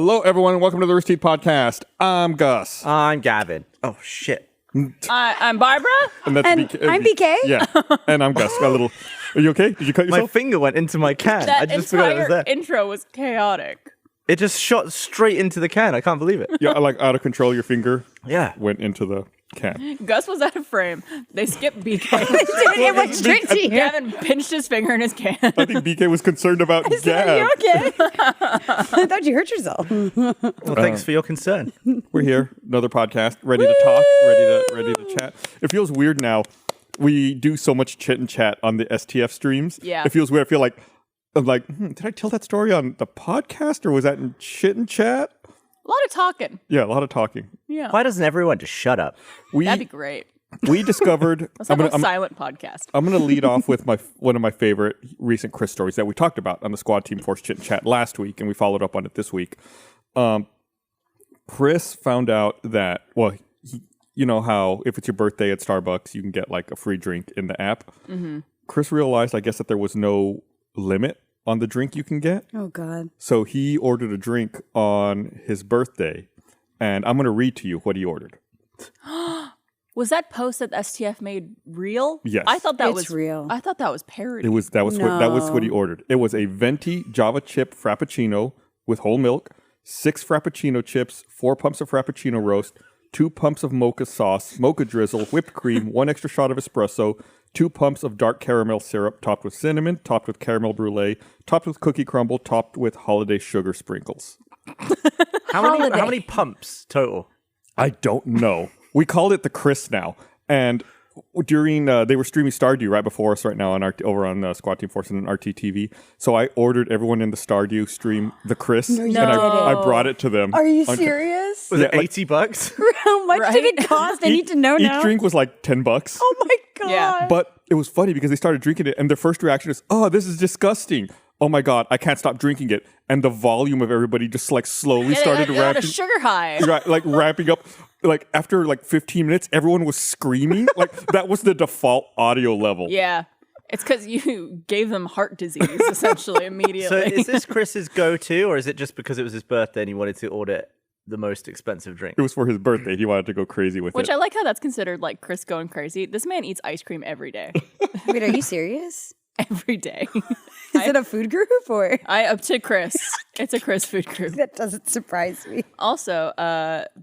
Hello, everyone, and welcome to the Rooster Teeth Podcast. I'm Gus. I'm Gavin. Oh, shit. I'm Barbara. And that's And I'm BK. Yeah, and I'm Gus. Got a little... Are you okay? Did you cut My yourself? finger went into my can. I That just forgot it was entire there. intro was chaotic. It just shot straight into the can. I can't believe it. Yeah, like out of control, your finger Yeah. went into the can. Gus was out of frame. They skipped BK. It went straight to you. Gavin pinched his finger in his can. I think BK was concerned about Are you Gab. okay? I thought you hurt yourself. Well, thanks for your concern. We're here, another podcast, ready to talk, ready to chat. It feels weird now. We do so much chit and chat on the STF streams. Yeah. It feels weird. I feel like, did I tell that story on the podcast or was that in chit and chat? A lot of talking. Yeah, a lot of talking. Yeah. Why doesn't everyone just shut up? That'd be great. We discovered. Let's have a silent podcast. I'm going to lead off with one of my favorite recent Chris stories that we talked about on the Squad Team Force Chit and Chat last week, and we followed up on it this week. Chris found out that, you know how if it's your birthday at Starbucks, you can get like a free drink in the app. Mm-hmm. Chris realized, I guess, that there was no limit on the drink you can get. Oh, God. So he ordered a drink on his birthday, and I'm going to read to you what he ordered. Was that post that STF made real? Yes. I thought that It's was real. I thought that was parody. That was what he ordered. It was a venti Java chip frappuccino with whole milk, 6 frappuccino chips, 4 pumps of frappuccino roast, 2 pumps of mocha sauce, mocha drizzle, whipped cream, 1 extra shot of espresso, 2 pumps of dark caramel syrup topped with cinnamon, topped with caramel brulee, topped with cookie crumble, topped with holiday sugar sprinkles. How many pumps total? I don't know. We called it the Chris now, and during they were streaming Stardew right before us right now on over on Squad Team Force and RTTV. So I ordered everyone in the Stardew stream the Chris, and I brought it to them. Are you serious? Was it like- $80? How much did it Right? cost? I need to know now. Each drink was like $10. Oh, my God. Yeah. But it was funny because they started drinking it, and their first reaction is, "Oh, this is disgusting! Oh my God, I can't stop drinking it!" And the volume of everybody just like slowly started They're on a ramping, sugar high. right, like ramping up. Like after like 15 minutes, everyone was screaming. Like that was the default audio level. Yeah. It's because you gave them heart disease, essentially, immediately. So is this Chris's go-to, or is it just because it was his birthday and he wanted to order the most expensive drink? It was for his birthday. He wanted to go crazy with Which it. I like how that's considered like Chris going crazy. This man eats ice cream every day. Wait, are you serious? Every day. Is it a food group or? Up to Chris. It's a Chris food group. That doesn't surprise me. Also,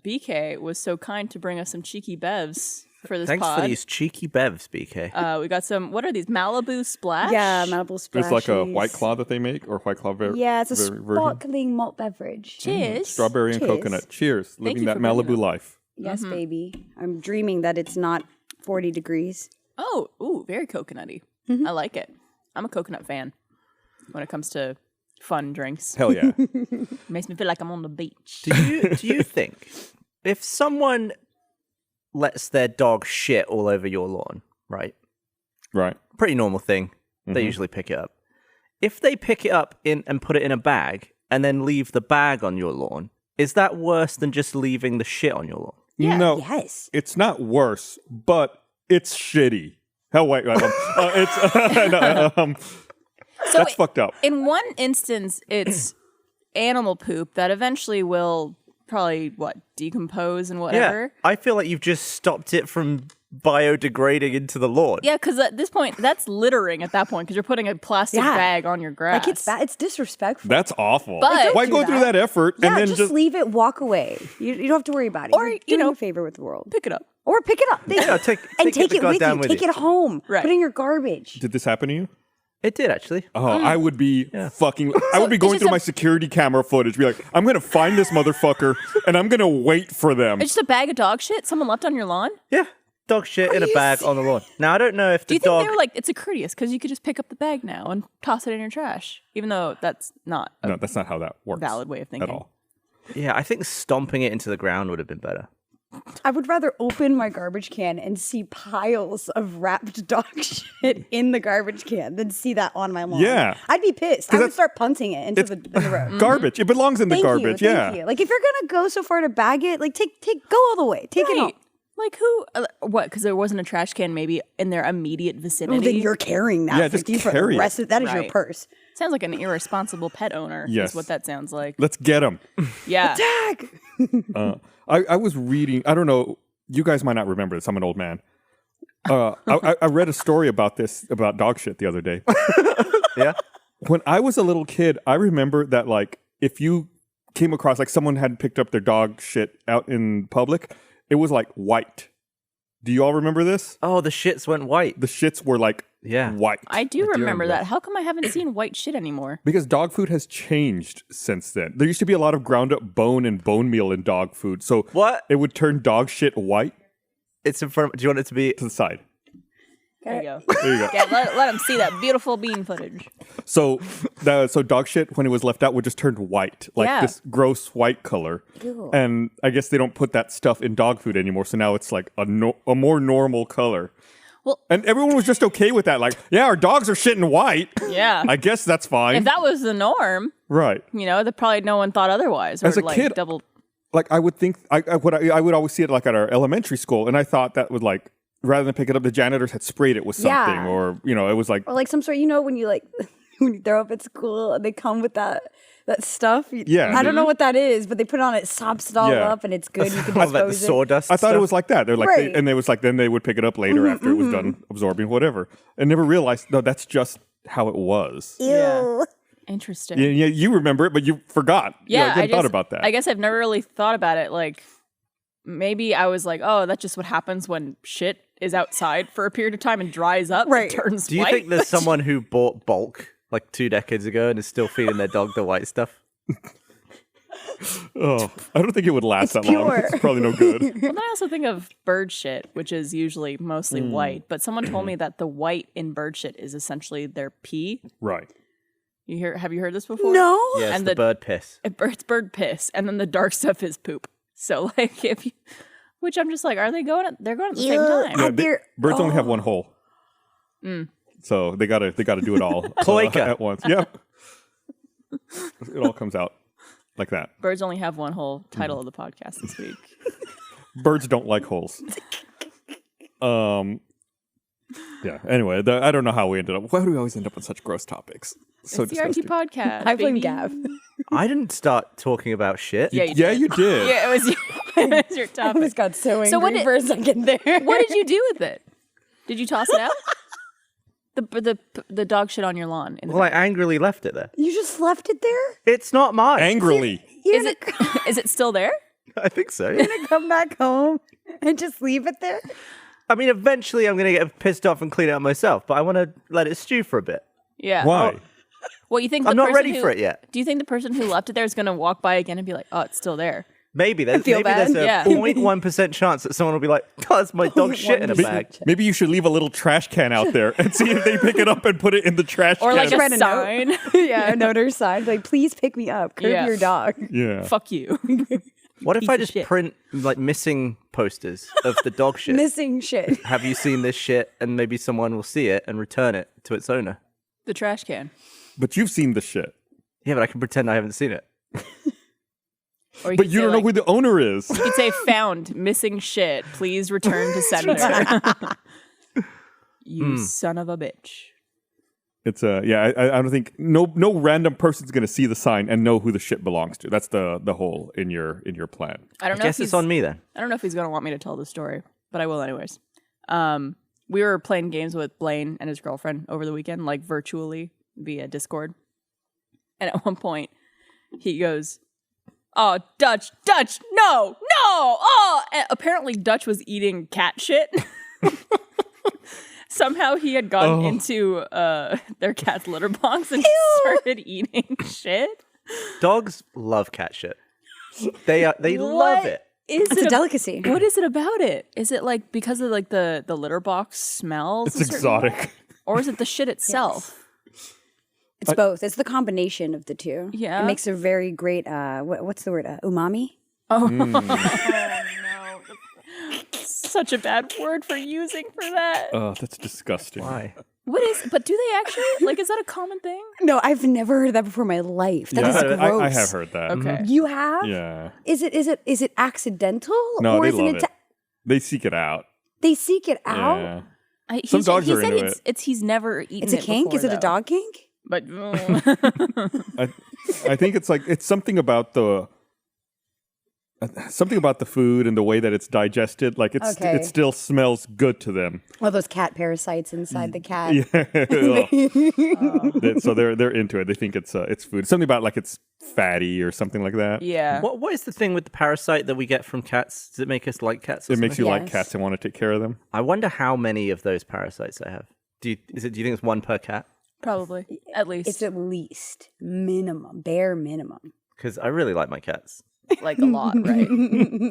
BK was so kind to bring us some cheeky bevs for this Thanks pod. for these cheeky bevs, BK. We got some, what are these? Malibu Splash? Yeah, Malibu Splash. It's like a White Claw that they make, or White Claw Yeah, it's a version. sparkling malt beverage. Cheers. Strawberry and Cheers. coconut. Cheers. Living you that for bringing Malibu that. life. Yes, baby. I'm dreaming that it's not 40 degrees. Oh, ooh, very coconutty. I like it. I'm a coconut fan when it comes to fun drinks. Hell yeah. Makes me feel like I'm on the beach. Do you think if someone lets their dog shit all over your lawn, right? Right. Pretty normal thing. They usually pick it up. If they pick it up and put it in a bag and then leave the bag on your lawn, is that worse than just leaving the shit on your lawn? Yeah. No, Yes. it's not worse, but it's shitty. Hell, wait. That's fucked up. In one instance, it's animal poop that eventually will probably, decompose and whatever. I feel like you've just stopped it from biodegrading into the lawn. Yeah, because at this point, that's littering at that point because you're putting a plastic Yeah. bag on your grass. Like it's disrespectful. That's awful. But- Why do go through that. that effort Yeah, and then just leave it, walk away. You don't have to worry about it. Or, You're you doing know, a favor with the world. pick it up. Or pick it up. Yeah, take and it take the it with you. goddamn with Take you. it home. Right. Put it in your garbage. Did this happen to you? It did, actually. Oh, I would be fucking. I would be it's going just through a- my security camera footage, be like, I'm gonna find this motherfucker, and I'm gonna wait for them. It's just a bag of dog shit someone left on your lawn? Yeah. Dog shit in a you bag on the lawn. Now, I don't know if Do the you think dog... they were like, it's a courteous because you could just pick up the bag now and toss it in your trash, even though that's not a No, that's not how that works. valid way of thinking. at all. Yeah, I think stomping it into the ground would have been better. I would rather open my garbage can and see piles of wrapped dog shit in the garbage can than see that on my lawn. Yeah. I'd be pissed. I would that's- start punting it into the road. Garbage. It belongs in the Thank garbage. you, yeah. thank you. Like if you're gonna go so far to bag it, like take go all the way. Take it home. Right. Like who? What? Because there wasn't a trash can maybe in their immediate vicinity. Well, then you're carrying that Yeah, for just you for carry the it. rest of that is your Right. purse. Sounds like an irresponsible pet owner. Yes. Is what that sounds like. Let's get them. Yeah. Tag. I was reading, I don't know, you guys might not remember this. I'm an old man. I read a story about dog shit the other day. Yeah. When I was a little kid, I remember that, like, if you came across, like, someone had picked up their dog shit out in public, it was, like, white. Do you all remember this? Oh, the shits went white. The shits were, like, Yeah. white. I do remember remember that. that. How come I haven't seen white shit anymore? Because dog food has changed since then. There used to be a lot of ground up bone and bone meal in dog food. So What? it would turn dog shit white It's in front. Do you want it to be? to the side. There you go. There you go. Yeah, let them see that beautiful bean footage. So dog shit, when it was left out, would just turn white, like Yeah. this gross white color. Ew. And I guess they don't put that stuff in dog food anymore. So now it's like a more normal color. Well- and everyone was just okay with that. Like, yeah, our dogs are shitting white. Yeah. I guess that's fine. If that was the norm, Right. probably no one thought otherwise. Or As a like kid- double. Like I would think, I would always see it like at our elementary school, and I thought that would like rather than pick it up, the janitors had sprayed it with something, Yeah. or it was like Or like some sort, when you like when you throw up at school and they come with that stuff. Yeah. I don't know what that is, but they put it on, it sops it all Yeah. up, and it's good. You can Oh, like the dispose it. sawdust. I thought it stuff? was like that. They're like, Right. and it was like then they would pick it up later after it was done absorbing whatever, and never realized no, that's just how it was. Yeah. Interesting. Yeah, you remember it, but you forgot. Yeah, you hadn't thought about that. I guess I've never really thought about it. Like, maybe I was like, oh, that's just what happens when shit is outside for a period of time and dries up Right. and turns Do you white. think there's someone who bought bulk like 2 decades ago and is still feeding their dog the white stuff? Oh, I don't think it would last that long. pure. It's probably no good. Well, then I also think of bird shit, which is usually mostly white. But someone told me that the white in bird shit is essentially their pee. Right. Have you heard this before? No. Yes, And the the- bird piss. It's bird piss, and then the dark stuff is poop. So like which I'm just like, are they going? They're going at the same Ew. time. Yeah, They're- birds only have one hole, so they gotta do it all Cloaca. at once. Yep. It all comes out like that. Birds only have one whole title of the podcast this week. Birds don't like holes. Yeah. Anyway, I don't know how we ended up. Why do we always end up on such gross topics? So It's the RT disgusting. podcast. I blame baby. Gav. I didn't start talking about shit. Yeah, Yeah, you did. Yeah, it was it was your I topic. almost got so angry what did- for a second there. What did you do with it? Did you toss it out? The dog shit on your lawn. In the Well, I angrily left it there. You just left it there? It's not mine. Angrily. You're is it is it still there? I think so. gonna come back home and just leave it there? I mean, eventually I'm going to get pissed off and clean it up myself, but I want to let it stew for a bit. Yeah. Why? Well, you think I'm the not person ready who- for it yet. Do you think the person who left it there is going to walk by again and be like, "Oh, it's still there"? Maybe there's feel there's bad. a Yeah. 0.1% chance that someone will be like, "Oh, that's my dog shit in a 0.1%. bag." Maybe you should leave a little trash can out there and see if they pick it up and put it in the trash Or can. like Write a a note. sign. Yeah, a noter sign. Like, please pick me up. Curb Yeah. your dog. yeah. Fuck you. What if Piece I of just shit. print like missing posters of the dog shit? Missing shit. Have you seen this shit? And maybe someone will see it and return it to its owner. The trash can. But you've seen the shit. Yeah, but I can pretend I haven't seen it. Or But could you say, don't know like, who the owner is. You could say found missing shit. Please return to sender. You son of a bitch. It's I don't think no random person's gonna see the sign and know who the shit belongs to. That's the whole in your plan. I don't know. Guess if it's on me then. I don't know if he's gonna want me to tell the story, but I will anyways. We were playing games with Blaine and his girlfriend over the weekend, like virtually via Discord. And at one point, he goes, "Oh, Dutch, no, oh!" And apparently, Dutch was eating cat shit. Somehow he had gotten into their cat's litter box and started eating shit. Dogs love cat shit. They love it. Is It's it a delicacy. What is it about it? Is it like because of like the litter box smells? It's a certain way? exotic. Or is it the shit itself? It's both. It's the combination of the two. Yeah. It makes a very great, what's the word? Umami? Oh no. Such a bad word for using for that. Oh, that's disgusting. Why? But do they actually, like, is that a common thing? No, I've never heard of that before in my life. That is Yeah, gross. I have heard that. Okay. You have? Yeah. Is it accidental? No, or they is love it. it. They seek it out. They seek it out. Yeah. Some dogs he are said into it's he's never eaten It's a it kink. before, Is it a though. dog kink? But I think it's like it's something about the food and the way that it's digested. Like Okay. it still smells good to them. All those cat parasites inside the cat. So they're into it. They think it's food. Something about like it's fatty or something like that. yeah. What is the thing with the parasite that we get from cats? Does it make us like cats? Or It makes you something? like Yes. cats and want to take care of them. I wonder how many of those parasites I have. Do you think it's one per cat? Probably. At least. It's at least minimum, bare minimum. Because I really like my cats. like a lot, right?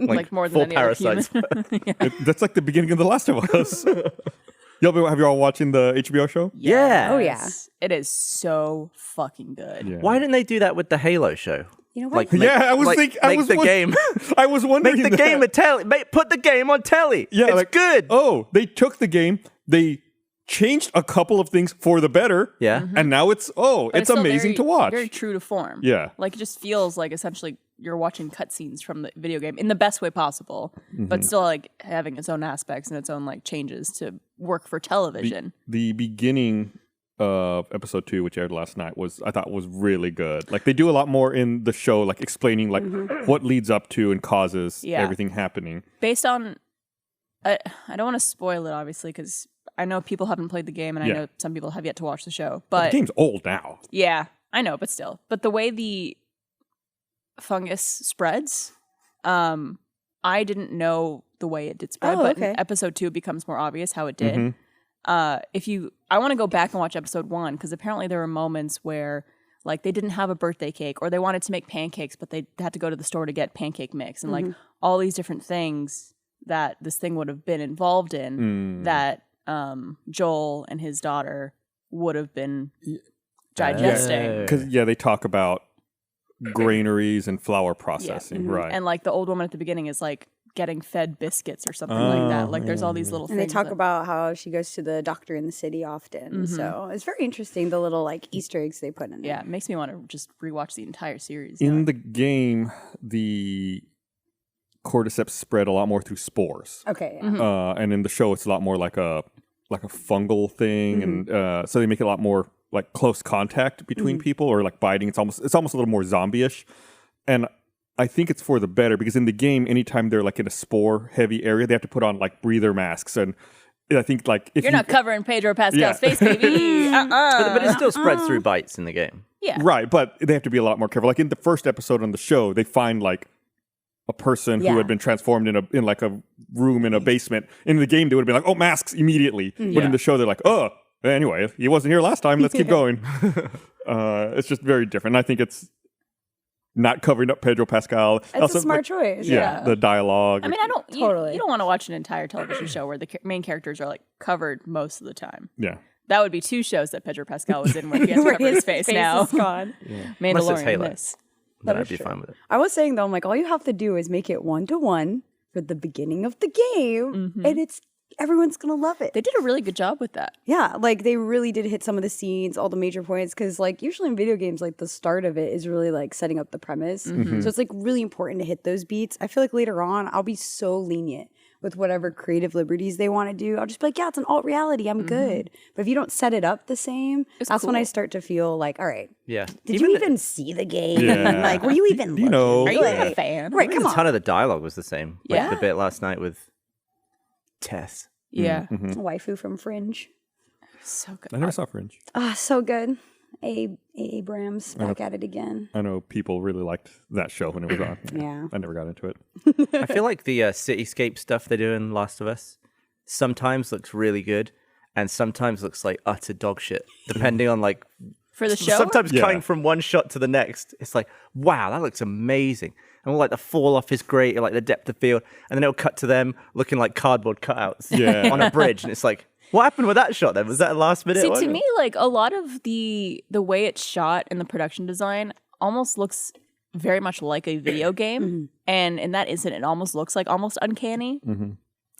like more than full any other parasites. human. Yeah. That's like the beginning of The Last of Us. Have you all watching the HBO show? Yeah. Oh, yeah. Yes. It is so fucking good. Yeah. Why didn't they do that with the Halo show? You know what? Like, Yeah, I was like, thinking. I make was the won- game. I was wondering. Make the game a telly. Put the game on telly. Yeah, it's like, good. Oh, they took the game. They changed a couple of things for the better. Yeah. And now it's But it's still amazing very- to watch. Very true to form. Yeah. Like it just feels like essentially you're watching cutscenes from the video game in the best way possible, but still like having its own aspects and its own like changes to work for television. The beginning of episode 2, which aired last night, I thought was really good. Like they do a lot more in the show, like explaining like what leads up to and causes Yeah. everything happening. Based on, I don't want to spoil it obviously because I know people haven't played the game and Yeah. I know some people have yet to watch the show, The but game's old now. yeah, I know, but still. But the way the fungus spreads, I didn't know the way it did spread, Oh, but okay. in episode 2 it becomes more obvious how it did. Mhm. I want to go back and watch episode 1 because apparently there were moments where like they didn't have a birthday cake or they wanted to make pancakes, but they had to go to the store to get pancake mix and like all these different things that this thing would have been involved in that Joel and his daughter would have been digesting. Because they talk about granaries and flour processing, right? And like the old woman at the beginning is like getting fed biscuits or something like that. Like there's all these little And they things. talk that- about how she goes to the doctor in the city often. So it's very interesting, the little like Easter eggs they put in yeah, there. it makes me want to just rewatch the entire series. In now. the game, the cordyceps spread a lot more through spores, Okay. and in the show, it's a lot more like a fungal thing, and so they make it a lot more like close contact between people or like biting. It's almost a little more zombie-ish, and I think it's for the better because in the game, anytime they're like in a spore-heavy area, they have to put on like breather masks, and I think like if You're not covering Pedro Pascal's Yeah. face, baby. But it still spreads through bites in the game. Yeah. right, but they have to be a lot more careful. Like in the first episode on the show, they find like a person who Yeah. had been transformed in like a room in a basement. In the game, they would have been like, "Oh, masks immediately!" But Yeah. in the show, they're like, "Oh, anyway, he wasn't here last time. Let's keep going." It's just very different. And I think it's not covering up Pedro Pascal. That's a smart choice. Yeah, the dialogue. I mean, I don't Totally. You don't want to watch an entire television show where the main characters are like covered most of the time. yeah. That would be 2 shows that Pedro Pascal was in where he has to Where cover his face now. is gone. Unless it's Mandalorian. Halo. This. Then That I'd is be true. fine with it. I was saying though, I'm like, all you have to do is make it 1-to-1 for the beginning of the game, and everyone's gonna love it. They did a really good job with that. Yeah, like they really did hit some of the scenes, all the major points, because like usually in video games, like the start of it is really like setting up the premise. So it's like really important to hit those beats. I feel like later on, I'll be so lenient with whatever creative liberties they want to do. I'll just be like, yeah, it's an alt reality. I'm good. But if you don't set it up the same, that's when I cool. start to feel like, all right, Yeah. did you even see the game? Yeah. Like, were you even You looking? know. Are you even a Like, fan? Right, come A on. ton of the dialogue was the same. Like Yeah. the bit last night with Tess. Yeah. Waifu from Fringe. So good. I never saw Fringe. Ah, so good. Abrams back at it again. I know people really liked that show when it was on. Yeah. I never got into it. I feel like the cityscape stuff they do in Last of Us sometimes looks really good and sometimes looks like utter dog shit, depending on like For the show? sometimes Yeah. cutting from one shot to the next. It's like, wow, that looks amazing. And all like the fall off is great, like the depth of field, and then it'll cut to them looking like cardboard cutouts Yeah. on a bridge, and it's like, what happened with that shot then? Was that a last minute? See, one? to me, like a lot of the way it's shot and the production design almost looks very much like a video game. And in that instant, it almost looks like almost uncanny.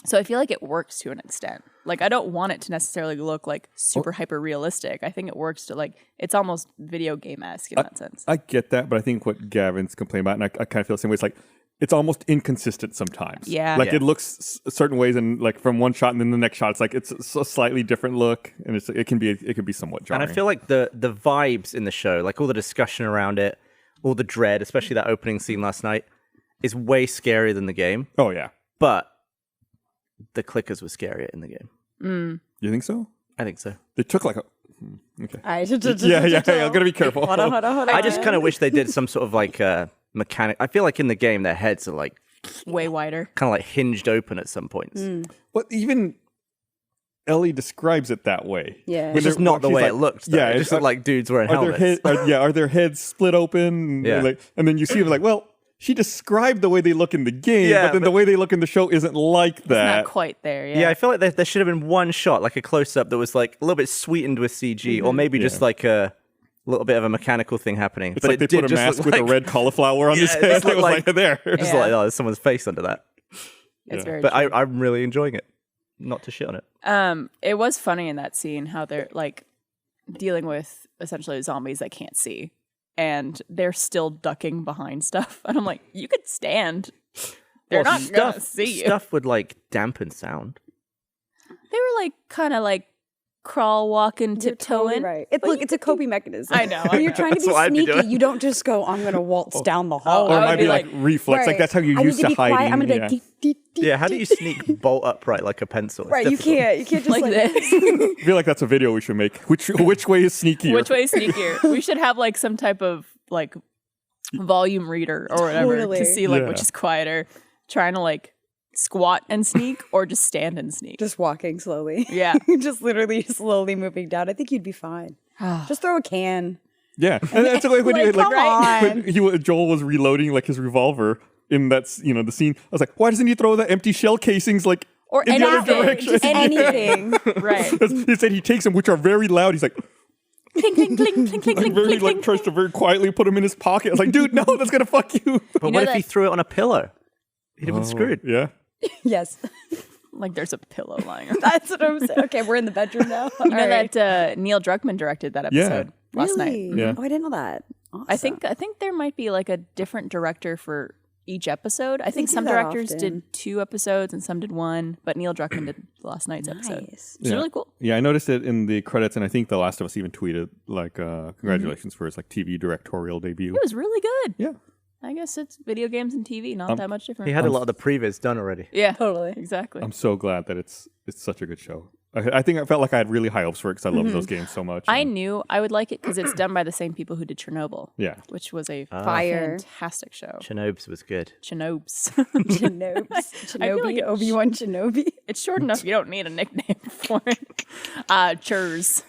So I feel like it works to an extent. Like I don't want it to necessarily look like super hyper realistic. I think it works to like it's almost video game esque in that sense. I get that, but I think what Gavin's complaining about, and I kind of feel the same way, it's like it's almost inconsistent sometimes. Yeah. Like Yeah. it looks certain ways, and like from one shot and then the next shot, it's like it's a slightly different look, and it can be somewhat jarring. And I feel like the vibes in the show, like all the discussion around it, all the dread, especially that opening scene last night, is way scarier than the game. Oh yeah, But the clickers were scarier in the game. you think so? I think so. They took like a okay. Mm. I'm gonna be careful. Hold on. I just kind of wish they did some sort of like mechanic. I feel like in the game their heads are like Way wider. kind of like hinged open at some points. But even Ellie describes it that way. Yeah. It's just not the she's way like- it looked. Though. Yeah, it just looked like dudes wearing Are their helmets. are their heads split open? Yeah. And then you see them like, well, she described the way they look in the game, Yeah, but then but- the way they look in the show isn't like that. Not quite there. Yeah. Yeah, I feel like there should have been one shot, like a close up that was like a little bit sweetened with CG, or maybe just like a little bit of a mechanical thing happening. It's but like it they did put a just mask look with like, a red cauliflower on his Yeah, it head. just It was looked like there. Just Yeah. like, oh, there's someone's face under that. It's very But true. I'm really enjoying it. Not to shit on it. It was funny in that scene how they're like dealing with essentially zombies that can't see, and they're still ducking behind stuff. And I'm like, you could stand. They're Well, not gonna see you. Stuff would like dampen sound. They were like kind of like crawl, walking, You're totally tiptoeing. right. But Look, you it's a coping mechanism. I know, I When you're know. trying to That's be what I'd be sneaky, doing. you don't just go, I'm going to waltz down the Oh, hall. Or I it would might be be like, like- reflex. Like that's how you I used need to be hide. quiet. I'm going to yeah. be like, Yeah, how do you sneak bolt upright like a pencil? It's right, you difficult. can't. You can't just like like, this. I feel like that's a video we should make. Which way is sneakier? Which way is sneakier? We should have like some type of like volume reader or whatever Totally. to see like Yeah. which is quieter. Trying to like squat and sneak or just stand and sneak. just walking slowly. Yeah. just literally slowly moving down. I think you'd be fine. just throw a can. Yeah, and that's the way when you Like, come on. when Joel was reloading like his revolver in that the scene. I was like, why doesn't he throw the empty shell casings like Or in the other anything. direction? Just Anything. Right. He said he takes them, which are very loud. He's like, Clink, clink, clink, clink, clink, like clink, very clink, like clink. tries to very quietly put them in his pocket. I was like, dude, no, that's gonna fuck you. But You know what if he that- threw it on a pillow? He'd have been screwed. Yeah. yes. Like there's a pillow lying around. That's what I'm saying. Okay, we're in the bedroom now. You know that Neil Druckmann directed that episode last night. Really? Yeah. Oh, I didn't know that. Awesome. I think there might be like a different director for each episode. I think do some that directors often. did 2 episodes and some did 1, but Neil Druckmann did last night's episode. Nice. It's really cool. Yeah, I noticed it in the credits, and I think The Last of Us even tweeted like, congratulations for his like TV directorial debut. It was really good. Yeah. I guess it's video games and TV, not that much different. He had a lot of the previs done already. yeah, Totally. exactly. I'm so glad that it's such a good show. I think I felt like I had really high hopes for it because I love those games so much. I and- knew I would like it because it's done by the same people who did Chernobyl, yeah. which was a Fire. fantastic show. Chernobyl was good. Chenobes. Chenobes. I feel like Shinobi. it- Obi-Wan Shinobi. It's short enough. You don't need a nickname for it. Churs.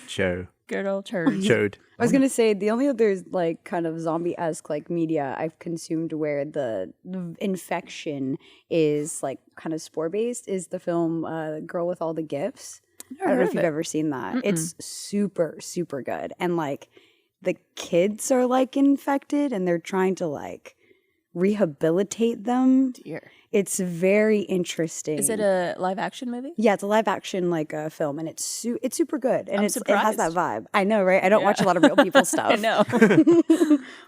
Joe. Good old Churs. Chode. I was gonna say the only other like kind of zombie-esque like media I've consumed where the infection is like kind of spore-based is the film Girl with All the Gifts. I don't know if you've ever seen that. It's super, super good. And like the kids are like infected and they're trying to like rehabilitate them. Dear. It's very interesting. Is it a live action movie? Yeah, it's a live action like film, and it's super good, and I'm it has that surprised. vibe. I know, right? I don't watch a lot of real people stuff. I know.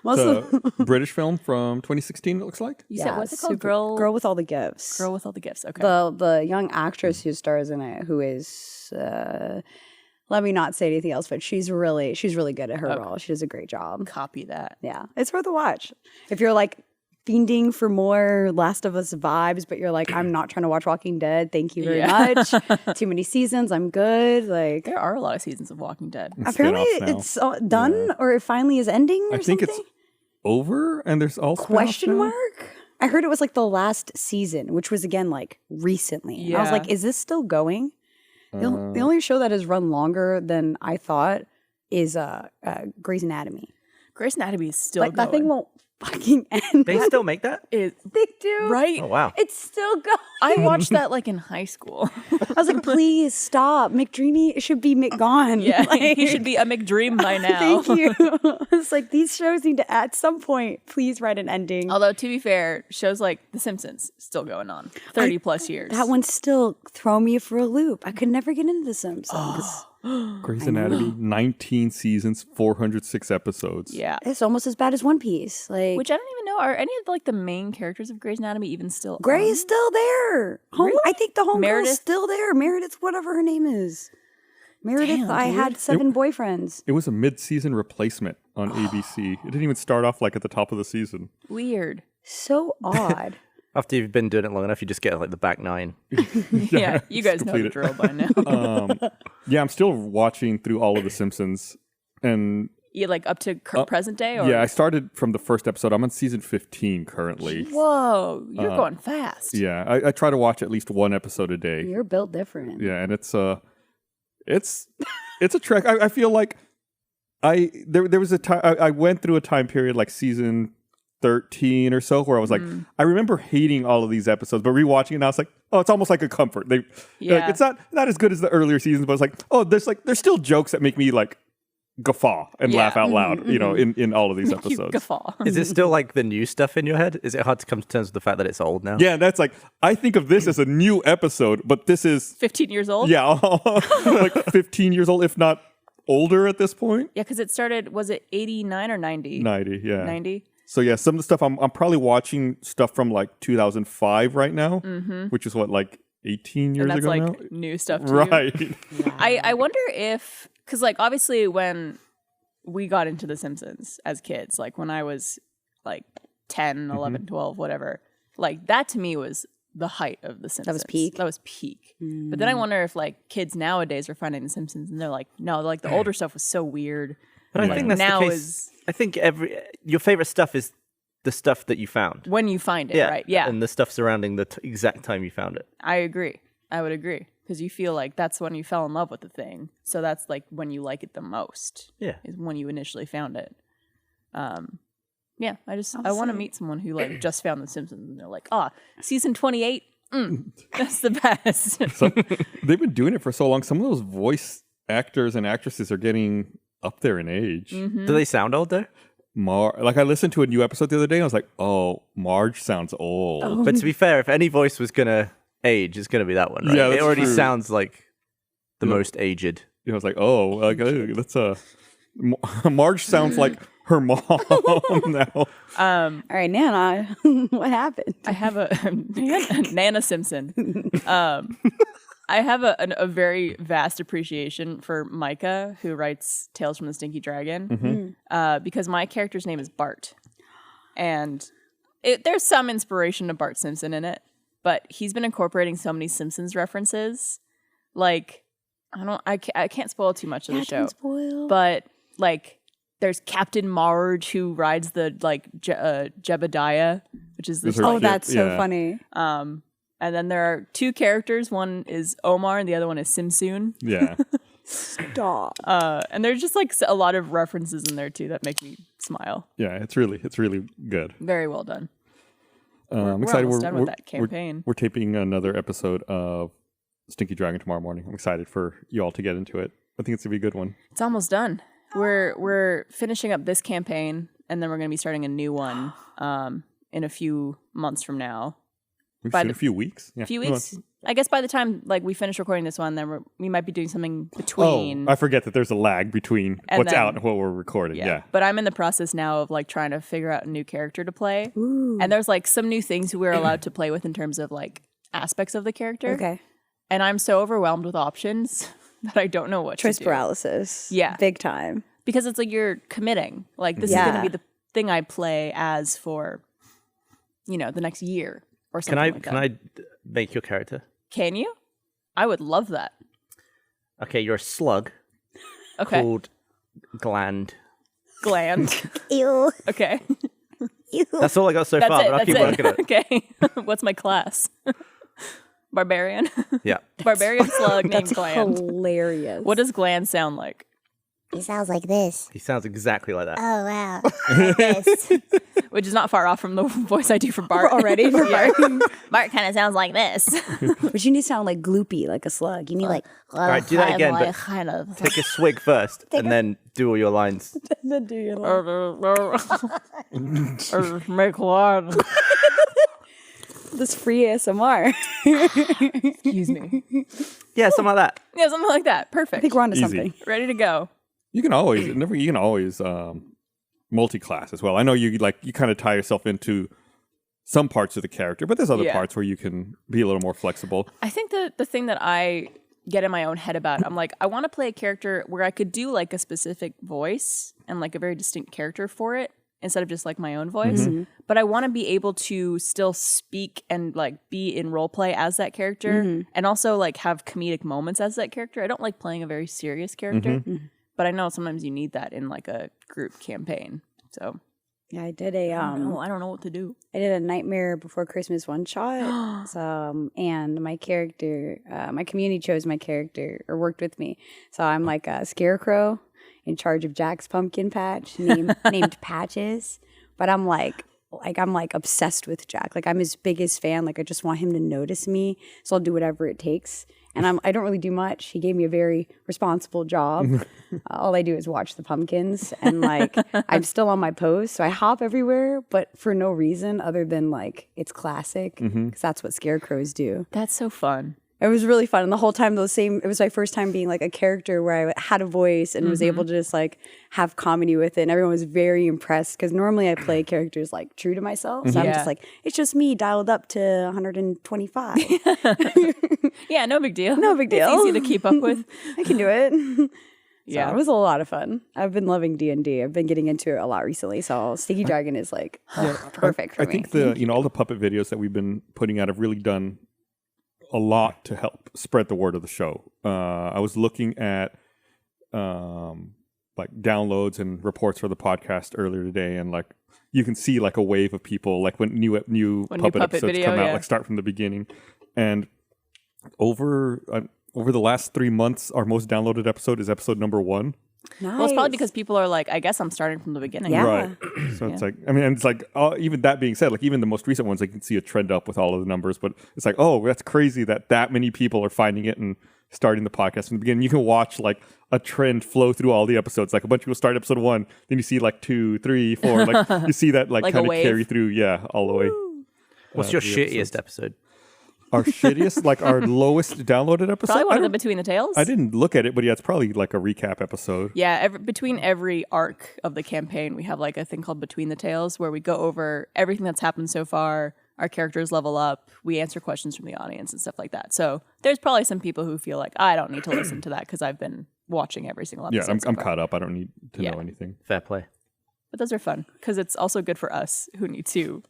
Most of The British film from 2016, it looks like. You said what's it called? super- Girl with all the gifts. Girl with all the gifts. Okay. The young actress who stars in it, who is let me not say anything else, but she's really good at her role. She does a great job. Copy that. Yeah, it's worth a watch if you're like fiending for more Last of Us vibes, but you're like, I'm not trying to watch Walking Dead. Thank you very Yeah. much. Too many seasons. I'm good. Like There are a lot of seasons of Walking Dead. apparently Spin-offs now. it's done or it finally is ending. Or I think something? it's over, and there's all Question spin-offs mark? I heard it was like the last season, which was again like recently. And I was Yeah. like, is this still going? The only show that has run longer than I thought is Grey's Anatomy. Grey's Anatomy is still Like going. that thing won't fucking end. They still make that? Is They do. right. Oh, wow. It's still going. I watched that like in high school. I was like, please stop. McDreamy should be McGone. Yeah, Like, he should be a McDream by now. Thank you. It's like these shows need to, at some point, please write an ending. Although to be fair, shows like The Simpsons still going on 30 plus years. That one still throw me for a loop. I could never get into The Simpsons. Grey's Anatomy, 19 seasons, 406 episodes. Yeah. It's almost as bad as One Piece. Like, Which I don't even know. Are any of like the main characters of Grey's Anatomy even still Grey on? is still there. I think the homegirl's Meredith? still there. Meredith, whatever her name is. Meredith, Damn, I dude. had 7 boyfriends. It was a mid-season replacement on ABC. It didn't even start off like at the top of the season. Weird. So odd. After you've been doing it long enough, you just get like the back 9. Yeah, you guys know the completed. drill by now. Yeah, I'm still watching through all of The Simpsons. And You like up to present day? Or? yeah, I started from the first episode. I'm on season 15 currently. Whoa, you're going fast. Yeah, I try to watch at least one episode a day. You're built different. Yeah, and it's a trek. I feel like there was a time I went through a time period like season 13 or so where I was like, I remember hating all of these episodes, but rewatching it now, it's like, oh, it's almost like a comfort. Yeah. It's not as good as the earlier seasons, but it's like, oh, there's still jokes that make me like guffaw and Yeah. laugh out loud, you know, in all of these You episodes. guffaw. Is it still like the new stuff in your head? Is it hard to come to terms with the fact that it's old now? Yeah, that's like, I think of this as a new episode, but this is 15 years old? yeah, like 15 years old, if not older at this point. Yeah, because it started, was it 89 or 90? 90, yeah. 90? So yeah, some of the stuff I'm probably watching stuff from like 2005 right now, which is what, like 18 years And that's ago like now. new stuff to you. Right. I wonder if, because like obviously when we got into The Simpsons as kids, like when I was like 10, 11, 12, whatever, like that to me was the height of The Simpsons. was peak? That was peak. But then I wonder if like kids nowadays are finding The Simpsons and they're like, no, like the older stuff was so weird. But I Like, think that's now the case. is I think your favorite stuff is the stuff that you found. when you find it, right? Yeah, And the stuff surrounding the exact time you found it. I agree. I would agree. Because you feel like that's when you fell in love with the thing. So that's like when you like it the most. Yeah. Is when you initially found it. Yeah, I want to meet someone who like just found The Simpsons and they're like, season 28, that's the best. So they've been doing it for so long. Some of those voice actors and actresses are getting up there in age. Do they sound old though? Like I listened to a new episode the other day. And I was like, oh, Marge sounds old. But to be fair, if any voice was gonna age, it's gonna be that one, right? Yeah, it that's already true. sounds like the most aged. I was like, oh, like, that's Marge sounds like her mom now. All right, Nana, what happened? I have a Nana Simpson. I have a very vast appreciation for Micah, who writes Tales from the Stinky Dragon, because my character's name is Bart, and there's some inspiration to Bart Simpson in it, but he's been incorporating so many Simpsons references. Like, I can't spoil too much of the show, Don't spoil. but like, there's Captain Marge who rides the like Jebediah, which is Is the her Oh, ship, that's so yeah. funny. and then there are two characters. One is Omar, and the other one is Simsoon. Yeah. Stop. And there's just like a lot of references in there too that make me smile. Yeah, it's really good. Very well done. I'm excited. almost done with that campaign. We're taping another episode of Stinky Dragon tomorrow morning. I'm excited for you all to get into it. I think it's gonna be a good one. It's almost done. We're finishing up this campaign, and then we're going to be starting a new one in a few months from now. We've By seen the- a few weeks. Yeah, A few come on. weeks. I guess by the time like we finish recording this one, then we might be doing something between. Oh, I forget that there's a lag between And what's then- out and what we're recording. Yeah. But I'm in the process now of like trying to figure out a new character to play. And there's like some new things we're allowed to play with in terms of like aspects of the character. Okay. And I'm so overwhelmed with options that I don't know what Choice to do. paralysis. Yeah. Big time. Because it's like you're committing. Like this is Yeah. going to be the thing I play as for, the next year or Can something like that. can I make your character? Can you? I would love that. Okay, you're a slug Okay. called Gland. Gland. Ew. Okay. Ew. That's all I got so That's far, it. but I'll That's keep it. working it. Okay. What's my class? Barbarian. Yeah. Barbarian slug named That's Gland. hilarious. What does Gland sound like? He sounds like this. He sounds exactly like that. Oh, wow. Like this. Which is not far off from the voice I do for Bart. already for Bart? Bart kind of sounds like this. But you need to sound like gloopy, like a slug. You need like Well, right, do that I'm again, but- like, kind of. Take a swig first, and then do all your lines. Make one. this free ASMR. Excuse me. Yeah, something like that. Yeah, something like that. I Perfect. think we're onto Easy. something. Ready to go. You can always multi-class as well. I know you kind of tie yourself into some parts of the character, but there's other Yeah. parts where you can be a little more flexible. I think the thing that I get in my own head about, I'm like, I want to play a character where I could do like a specific voice and like a very distinct character for it instead of just like my own voice. But I want to be able to still speak and like be in role play as that character and also like have comedic moments as that character. I don't like playing a very serious character, but I know sometimes you need that in like a group campaign. So Yeah, I did I don't know what to do. I did a Nightmare Before Christmas one shot. And my character, my community chose my character or worked with me. So I'm like a scarecrow in charge of Jack's pumpkin patch named Patches. But I'm like obsessed with Jack. Like I'm his biggest fan. Like I just want him to notice me. So I'll do whatever it takes. And I don't really do much. He gave me a very responsible job. All I do is watch the pumpkins, and like I'm still on my post, so I hop everywhere, but for no reason other than like it's classic because that's what scarecrows do. That's so fun. It was really fun, and the whole time it was my first time being like a character where I had a voice and was able to just like have comedy with it. And everyone was very impressed because normally I play characters like true to myself, so I'm Yeah. just like it's just me dialed up to 125. Yeah, no big deal. No big deal. It's easy to keep up with. I can do it. Yeah. So it was a lot of fun. I've been loving D&D. I've been getting into it a lot recently. So Sticky Dragon is like perfect for I me. think all the puppet videos that we've been putting out have really done a lot to help spread the word of the show. I was looking at like downloads and reports for the podcast earlier today, and like you can see like a wave of people like when new puppet episodes video, come out, yeah. like start from the beginning. And over the last 3 months, our most downloaded episode is episode number 1. nice. Well, it's probably because people are like, I guess I'm starting from the beginning. Yeah. Right. So it's like, I mean, and it's like, even that being said, like even the most recent ones, I can see a trend up with all of the numbers, but it's like, oh, that's crazy that many people are finding it and starting the podcast from the beginning. You can watch like a trend flow through all the episodes. Like a bunch of people start episode 1, then you see like 2, 3, 4, like you see that like Like a kind of wave. carry through. Yeah. All the way. What's your the shittiest episode? Our shittiest, like our lowest downloaded episode. Probably one I of the don't- Between the Tails. I didn't look at it, but yeah, it's probably like a recap episode. Yeah, between every arc of the campaign, we have like a thing called Between the Tales where we go over everything that's happened so far. Our characters level up. We answer questions from the audience and stuff like that. So there's probably some people who feel like I don't need to listen to that because I've been watching every single episode. Yeah, I'm so far. caught up. I don't need to Yeah. know anything. Fair play. But those are fun because it's also good for us who need to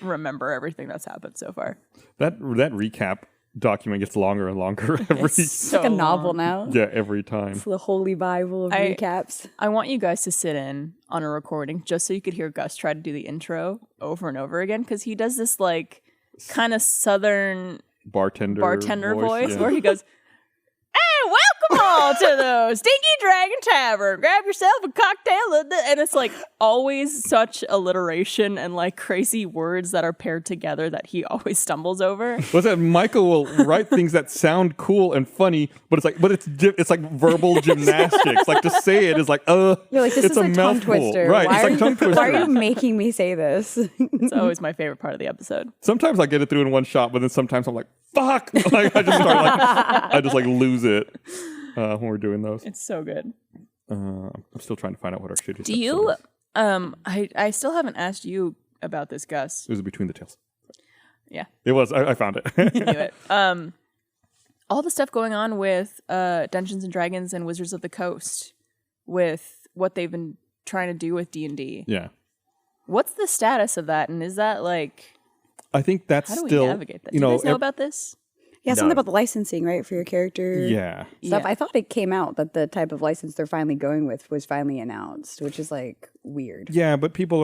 remember everything that's happened so far. That recap document gets longer and longer every It's like a novel now. yeah, every time. It's the holy Bible of recaps. I want you guys to sit in on a recording just so you could hear Gus try to do the intro over and over again because he does this like kind of southern bartender voice yeah. where he goes, "Hey, welcome all to the Stinky Dragon Tavern. Grab yourself a cocktail," and it's like always such alliteration and like crazy words that are paired together that he always stumbles over. Was that Michael will write things that sound cool and funny, but it's like verbal gymnastics. Like to say it is like You're like, this it's is a a tongue mouthful. twister. Right? Why, It's like tongue twister. why are you making me say this? It's always my favorite part of the episode. Sometimes I get it through in one shot, but then sometimes I'm like, fuck! Like I just start I just like lose it when we're doing those. It's so good. I'm still trying to find out what our shittiest. Do you? episode is. I still haven't asked you about this, Gus. It was Between the Tails. Yeah. It was. I found it. Knew it. All the stuff going on with Dungeons and Dragons and Wizards of the Coast, with what they've been trying to do with D&D. Yeah. What's the status of that? And is that like, I think that's how do we still. navigate that? You Do you know, guys know about this? Yeah, something No. about the licensing, right, for your character. yeah. Stuff. Yeah. I thought it came out that the type of license they're finally going with was finally announced, which is like weird. Yeah, but people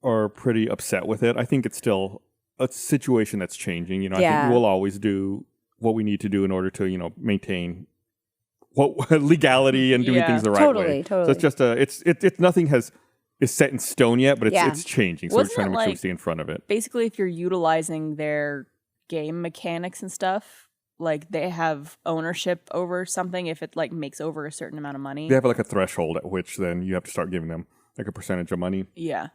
are pretty upset with it. I think it's still a situation that's changing. You know, I Yeah. think we'll always do what we need to do in order to, maintain what legality and doing Yeah. things the right way. Totally, So totally. it's just it's nothing is set in stone yet, but Yeah. it's changing. So Wasn't we're trying to it make sure we like- stay in front of it. Basically, if you're utilizing their game mechanics and stuff, like they have ownership over something if it like makes over a certain amount of money. They have like a threshold at which then you have to start giving them like a percentage of money. Yeah.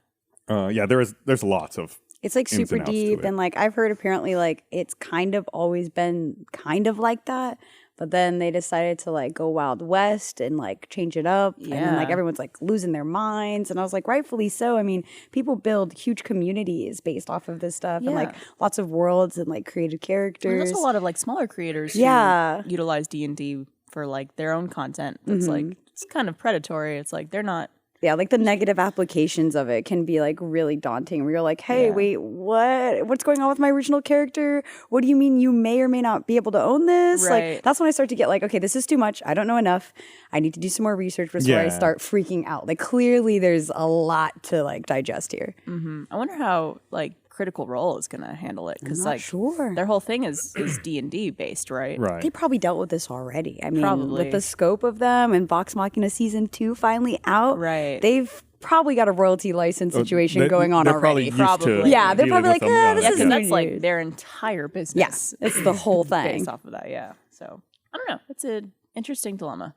Yeah, there's lots of It's like ins super and outs to deep, it. and like I've heard apparently like it's kind of always been kind of like that, But then they decided to like go Wild West and like change it up. And then like Yeah. everyone's like losing their minds. And I was like, rightfully so. I mean, people build huge communities based off of this stuff and like Yeah. lots of worlds and like creative characters. There's also a lot of like smaller creators Yeah. who utilize D&D for like their own content. That's like it's kind of predatory. It's like they're not. Yeah, like the negative applications of it can be like really daunting where you're like, hey, Yeah. wait, what? What's going on with my original character? What do you mean you may or may not be able to own this? Right. Like, that's when I start to get like, okay, this is too much. I don't know enough. I need to do some more research before I Yeah. start freaking out. Like, clearly there's a lot to like digest here. I wonder how like Critical Role is going to handle it because not like sure. their whole thing is D&D based, right? Right. They probably dealt with this already. I mean, Probably. with the scope of them and Vox Machina season 2 finally out, Right. they've probably got a royalty license situation They- going on they're already. Probably used to Probably. Yeah, they're dealing probably with like, them, "Ah, this Yeah, is because that's news." like their entire business. Yeah, it's the whole thing. based off of that. Yeah. So I don't know. It's an interesting dilemma.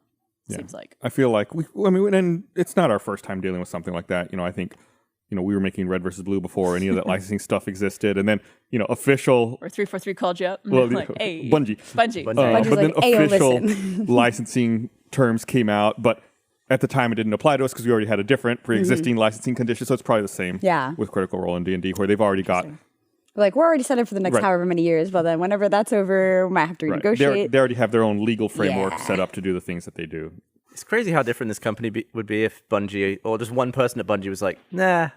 Seems like. I feel like I mean, and it's not our first time dealing with something like that. You know, I think, you know, we were making Red versus Blue before any of that licensing stuff existed, and then, you know, official. Or 343 called you up. And Well, they're like, hey, Bungie. Bungie. Bungie's But then like, "Ayo, official listen." licensing terms came out, but at the time it didn't apply to us because we already had a different pre-existing licensing condition. So it's probably the same. Yeah. With Critical Role and D&D, where they've already got Like, we're already set up for the next Right. however many years, but then whenever that's over, we might have to right. renegotiate. They already have their own legal framework Yeah. set up to do the things that they do. It's crazy how different this company would be if Bungie or just one person at Bungie was like, nah,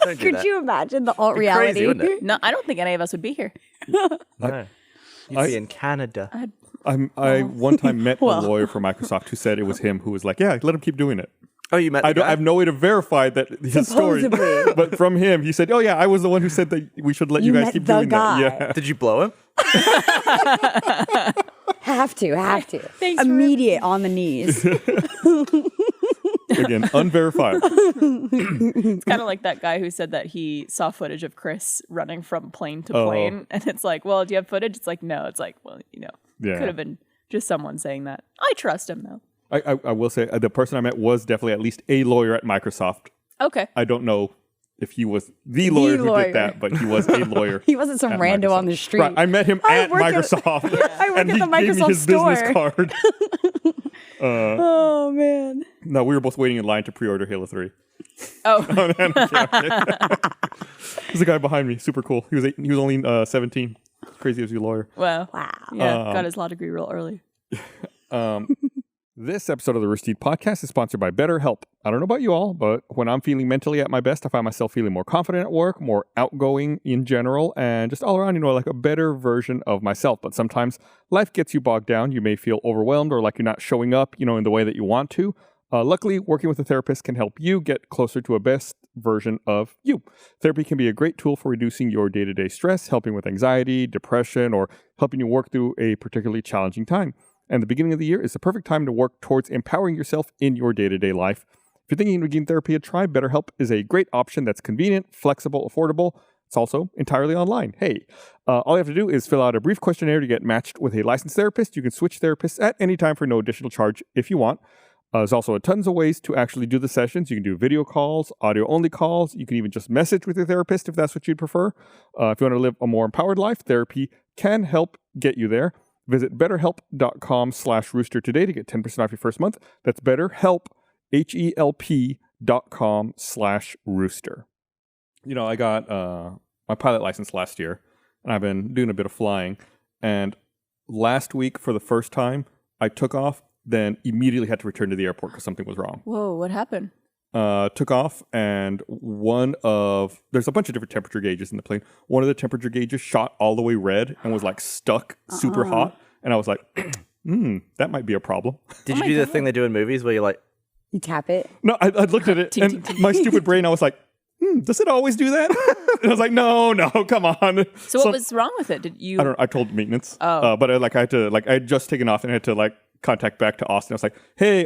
don't do Could that. you imagine the alt It'd be crazy, reality? wouldn't it? No, I don't think any of us would be here. No. You'd be in Canada. I one time met Well. a lawyer from Microsoft who said it was him who was like, yeah, let him keep doing it. Oh, you met the I guy? have no way to verify that his story, Supposedly. but from him, he said, "Oh yeah, I was the one who said that we should let you You guys met keep the doing guy. that." Yeah, Did you blow him? Have to. Thanks for Immediate on the knees. again, unverifiable. It's kind of like that guy who said that he saw footage of Chris running from plane to plane. And it's like, well, do you have footage? It's like, no. It's like, well, you know, Yeah. could have been just someone saying that. I trust him, though. I will say the person I met was definitely at least a lawyer at Microsoft. Okay. I don't know if he was the lawyer who lawyer. did that, but he was a lawyer. He wasn't some at rando on Microsoft. the street. Right, I met him I at work at- Microsoft, I work and at he the gave me Microsoft his business store. card. Oh, man. No, we were both waiting in line to pre-order Halo 3. Oh, There's a guy behind me, super cool. He was only 17. Crazy as your lawyer. wow. Wow. Yeah, got his law degree real early. This episode of the Rooster Teeth Podcast is sponsored by BetterHelp. I don't know about you all, but when I'm feeling mentally at my best, I find myself feeling more confident at work, more outgoing in general, and just all around, you know, like a better version of myself. But sometimes life gets you bogged down. You may feel overwhelmed or like you're not showing up, you know, in the way that you want to. Luckily, working with a therapist can help you get closer to a best version of you. Therapy can be a great tool for reducing your day-to-day stress, helping with anxiety, depression, or helping you work through a particularly challenging time. And the beginning of the year is the perfect time to work towards empowering yourself in your day-to-day life. If you're thinking of giving therapy a try, BetterHelp is a great option that's convenient, flexible, affordable. It's also entirely online. Hey, all you have to do is fill out a brief questionnaire to get matched with a licensed therapist. You can switch therapists at any time for no additional charge if you want. There's also tons of ways to actually do the sessions. You can do video calls, audio-only calls. You can even just message with your therapist if that's what you'd prefer. If you want to live a more empowered life, therapy can help get you there. Visit betterhelp.com/rooster today to get 10% off your first month. That's BetterHelp, HELP.com/rooster. You know, I got my pilot license last year, and I've been doing a bit of flying. And last week, for the first time, I took off, then immediately had to return to the airport because something was wrong. Whoa, what happened? Took off, and there's a bunch of different temperature gauges in the plane. One of the temperature gauges shot all the way red and was like stuck super hot. And I was like, that might be a problem. Did you do the thing they do in movies where you're like, You tap it. No, I looked at it, and my stupid brain, I was like, does it always do that? And I was like, no, come on. So what was wrong with it? Did you? I don't know. I told maintenance. Oh. But I had to just taken off and I had to contact back to Austin. I was like, hey,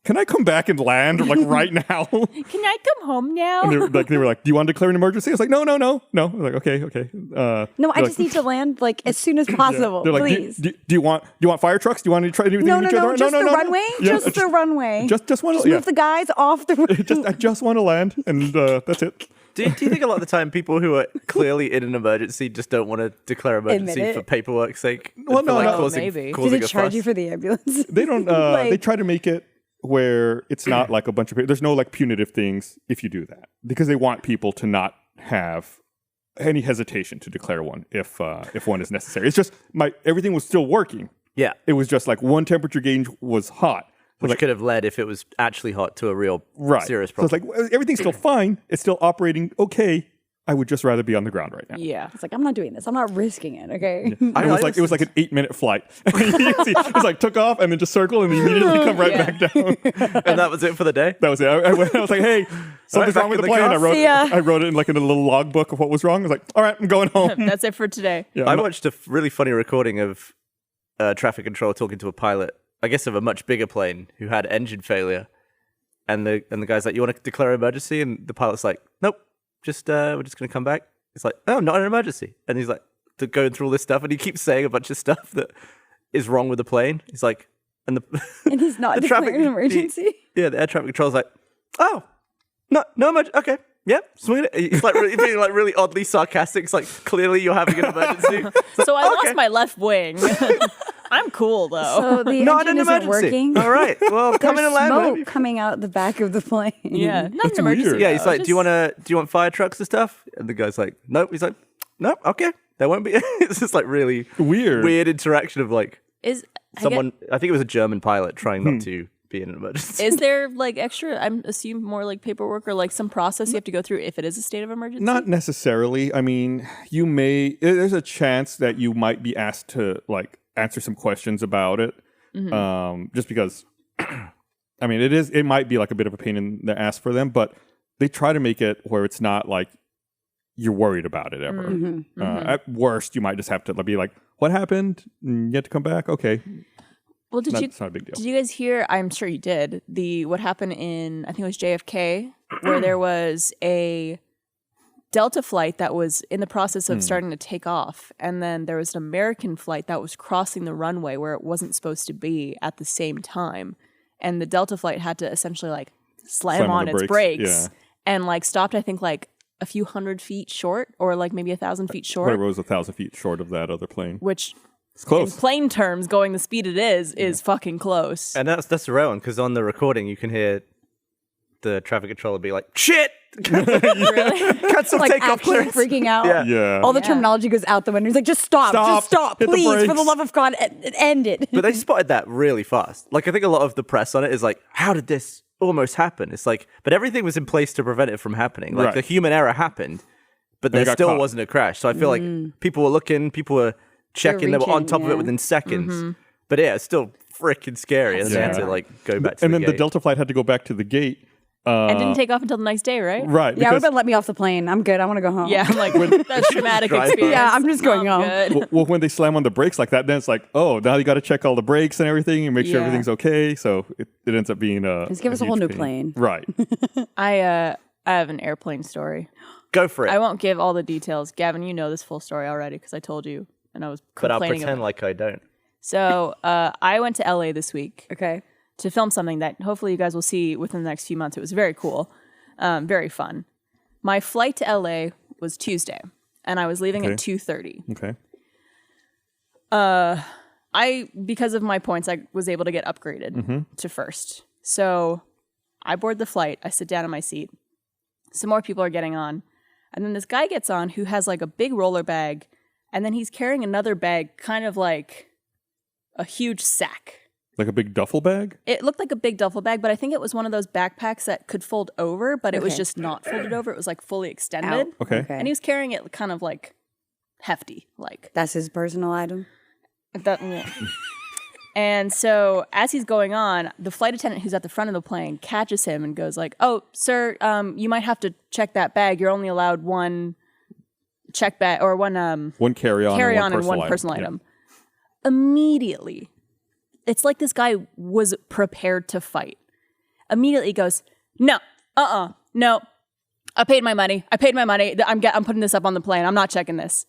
can I come back and land right now? Can I come home now? And they were like, do you want to declare an emergency? I was like, no. I was like, okay. No, I just need to land as soon as possible, They're like, please. do you want fire trucks? Do you want to try to do anything? No, just the runway. Yeah, Just the runway. Just want Just to move the guys off the. I just want to land, and that's it. Do you think a lot of the time people who are clearly in an emergency just don't want to declare emergency Admit it? for paperwork's sake? Well, And no, for, like, no. causing, Maybe. Do causing they a charge fuss? you for the ambulance? They don't. They try to make it where it's not like a bunch of people. There's no like punitive things if you do that because they want people to not have any hesitation to declare one if one is necessary. It's just everything was still working. Yeah. It was just like one temperature gauge was hot. Which like, could have led, if it was actually hot, to a real serious So problem. it's like well, everything's still fine. It's still operating okay. I would just rather be on the ground right now. Yeah. It's like, I'm not doing this. I'm not risking it, okay? It was like an 8-minute flight. You can see, it was like took off and then just circle and immediately come right back down. And that was it for the day? That was it. I was like, hey, something's back wrong with in the the plane. car. See ya. I wrote it in like in a little logbook of what was wrong. I was like, all right, I'm going home. That's it for today. Yeah, I I'm not- watched a really funny recording of traffic control talking to a pilot, I guess of a much bigger plane who had engine failure. And the guy's like, you want to declare emergency? And the pilot's like, nope, just we're just going to come back. It's like, oh, not an emergency. And he's like, going through all this stuff. And he keeps saying a bunch of stuff that is wrong with the plane. He's like, and And he's not the declaring an emergency. the air traffic control's like, oh, no emergency. Okay. Yep, swing it. He's like being like really oddly sarcastic. It's like clearly you're having an emergency. So I okay. lost my left wing. I'm cool though. So the Not engine an isn't emergency. working. All right. Well, come in There's and land. whenever you- smoke coming out the back of the plane. Yeah, not That's an emergency. weird. Yeah, he's though, like, do you want fire trucks and stuff? And the guy's like, nope. He's like, nope. Okay, there won't be. It's just like really weird. interaction of like Is someone. I think it was a German pilot trying not to be in an emergency. Is there like extra? I'm assuming more like paperwork or like some process you have to go through if it is a state of emergency. Not necessarily. I mean, there's a chance that you might be asked to like answer some questions about it. Just because, I mean, it might be like a bit of a pain in the ass for them, but they try to make it where it's not like you're worried about it ever. At worst, you might just have to be like, what happened? You had to come back? Okay. Well, did It's not a big deal. Did you guys hear? I'm sure you did. What happened in I think it was JFK, where there was a Delta flight that was in the process of starting to take off, and then there was an American flight that was crossing the runway where it wasn't supposed to be at the same time, and the Delta flight had to essentially like slam on the its brakes, brakes yeah. and like stopped. I think like a few hundred feet short, or like maybe 1,000 feet short, Whatever was 1,000 feet short of that other plane. which It's in close. plane terms, going the speed it is fucking close. And that's the rare one because on the recording you can hear the traffic controller be like, "Shit, Really? cancel Like takeoff actually clearance." freaking out. Yeah. Yeah. All the terminology goes out the window. He's like, just stop, just stop, Hit the please, for the brakes. love of God, end it. But they spotted that really fast. Like I think a lot of the press on it is like, "How did this almost happen?" It's like, but everything was in place to prevent it from happening. Like Right. the human error happened, but they there got still caught. wasn't a crash. So I feel like people were looking, people were checking, they were on reaching, top of it yeah. within seconds. But yeah, it's still freaking scary, and they had to Yeah. like go back to And the then gate. the Delta flight had to go back to the gate. And didn't take off until the next day, right? Right. Yeah, Because, everybody let me off the plane. I'm good. I want to go home. Yeah, I'm like that's traumatic drive experience. Yeah, I'm just going home. Good. well, when they slam on the brakes like that, then it's like, oh, now you got to check all the brakes and everything and make sure Yeah. everything's okay. So it ends up being Just give us a whole huge new pain. plane. Right. I have an airplane story. Go for it. I won't give all the details. Gavin, you know this full story already because I told you, and I was but I'll complaining pretend about it. like I don't. So I went to LA this week Okay. to film something that hopefully you guys will see within the next few months. It was very cool, very fun. My flight to LA was Tuesday, and I was leaving at 2:30. Okay. Because of my points, I was able to get upgraded to first. So I board the flight. I sit down in my seat. Some more people are getting on. And then this guy gets on who has like a big roller bag. And then he's carrying another bag, kind of like a huge sack. Like a big duffel bag? It looked like a big duffel bag, but I think it was one of those backpacks that could fold over, but it was Okay. just not folded over. It was like fully extended. Out. Okay. And he was carrying it kind of like hefty, like That's his personal item. that. Yeah. And so as he's going on, the flight attendant who's at the front of the plane catches him and goes like, "Oh, sir, you might have to check that bag. You're only allowed one check bag or one One carry-on and one personal item." Immediately, it's like this guy was prepared to fight. Immediately goes, "No, no. I paid my money. I'm putting this up on the plane. I'm not checking this."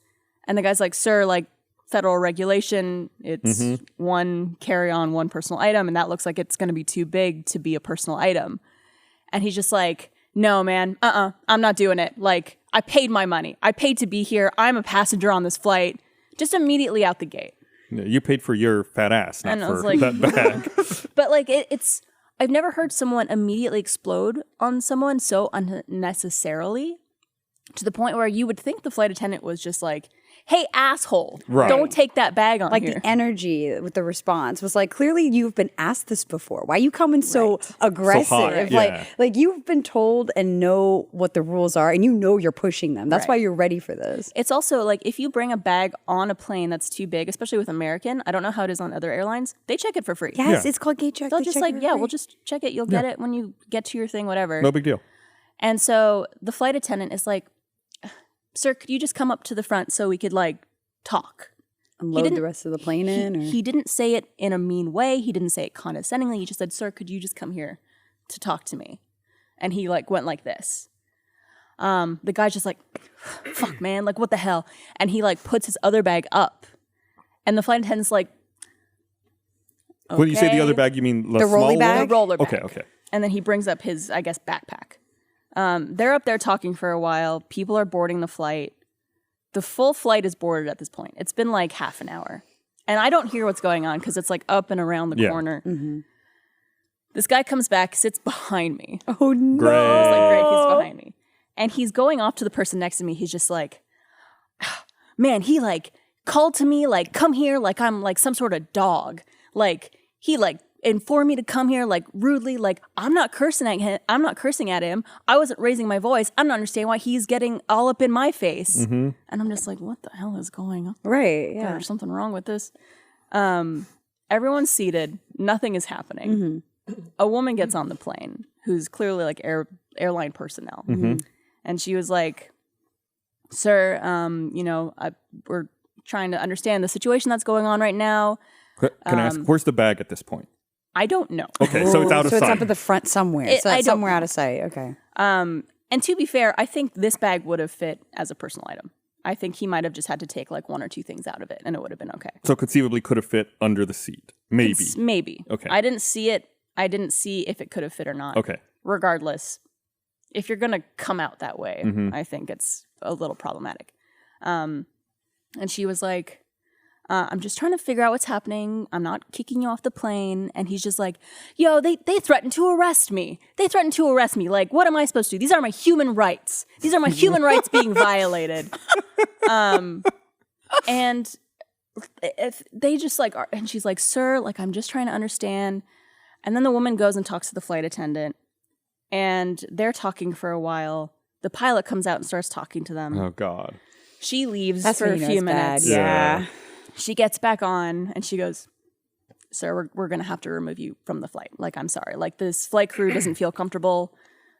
And the guy's like, "Sir, like federal regulation, it's one carry-on, one personal item, and that looks like it's going to be too big to be a personal item." And he's just like, no, man, I'm not doing it. Like, I paid my money. I paid to be here. I'm a passenger on this flight. Just immediately out the gate. Yeah, you paid for your fat ass, not And I was for like- that bag. But like, it's, I've never heard someone immediately explode on someone so unnecessarily to the point where you would think the flight attendant was just like, hey, asshole, Right. don't take that bag on Like here. the energy with the response was like, clearly you've been asked this before. Why are you coming so aggressive? hot, yeah. Like you've been told and know what the rules are, and you know you're pushing them. That's why you're ready for this. It's also like if you bring a bag on a plane that's too big, especially with American, I don't know how it is on other airlines, they check it for free. Yes, Yeah. it's called gate check. They'll They just check like, it for yeah, free. we'll just check it. You'll get it when you get to your thing, whatever. No big deal. And so the flight attendant is like, sir, could you just come up to the front so we could like talk? unload didn't- the rest of the plane in. Or? He didn't say it in a mean way. He didn't say it condescendingly. He just said, sir, could you just come here to talk to me? And he like went like this. The guy's just like, fuck, man, like what the hell? And he like puts his other bag up. And the flight attendant's like, When you say the okay. other bag, you mean The rolly small bag? one? The roller bag. Okay, okay. And then he brings up his, I guess, backpack. They're up there talking for a while. People are boarding the flight. The full flight is boarded at this point. It's been like half an hour. And I don't hear what's going on because it's like up and around the Yeah. corner. This guy comes back, sits behind me. Oh no! Great. It's like, great, he's behind me. And he's going off to the person next to me. He's just like, man, he like called to me, like, come here, like I'm like some sort of dog. Like, he like informed me to come here, like rudely, like I'm not cursing at him. I wasn't raising my voice. I don't understand why he's getting all up in my face. And I'm just like, what the hell is going on? Right? Yeah. There's something wrong with this. Everyone's seated. Nothing is happening. A woman gets on the plane who's clearly like airline personnel. And she was like, sir, we're trying to understand the situation that's going on right now. Can I ask, where's the bag at this point? I don't know. Okay, so it's out of so sight. it's up at the front somewhere. So I it's don't somewhere out of sight. Okay. And to be fair, I think this bag would have fit as a personal item. I think he might have just had to take like one or two things out of it and it would have been okay. So conceivably could have fit under the seat. Maybe. Maybe. Okay. I didn't see it. I didn't see if it could have fit or not. Okay. Regardless, if you're going to come out that way, Mm-hmm. I think it's a little problematic. And she was like, I'm just trying to figure out what's happening. I'm not kicking you off the plane. And he's just like, yo, they threatened to arrest me. They threatened to arrest me. Like, what am I supposed to do? These are my human rights. These are my human rights being violated. And if they just like, and she's like, sir, like, I'm just trying to understand. And then the woman goes and talks to the flight attendant. And they're talking for a while. The pilot comes out and starts talking to them. Oh, God. She leaves That's for when a you know few it's bad. minutes. Yeah. She gets back on and she goes, sir, we're going to have to remove you from the flight. Like, I'm sorry. Like, this flight crew doesn't feel comfortable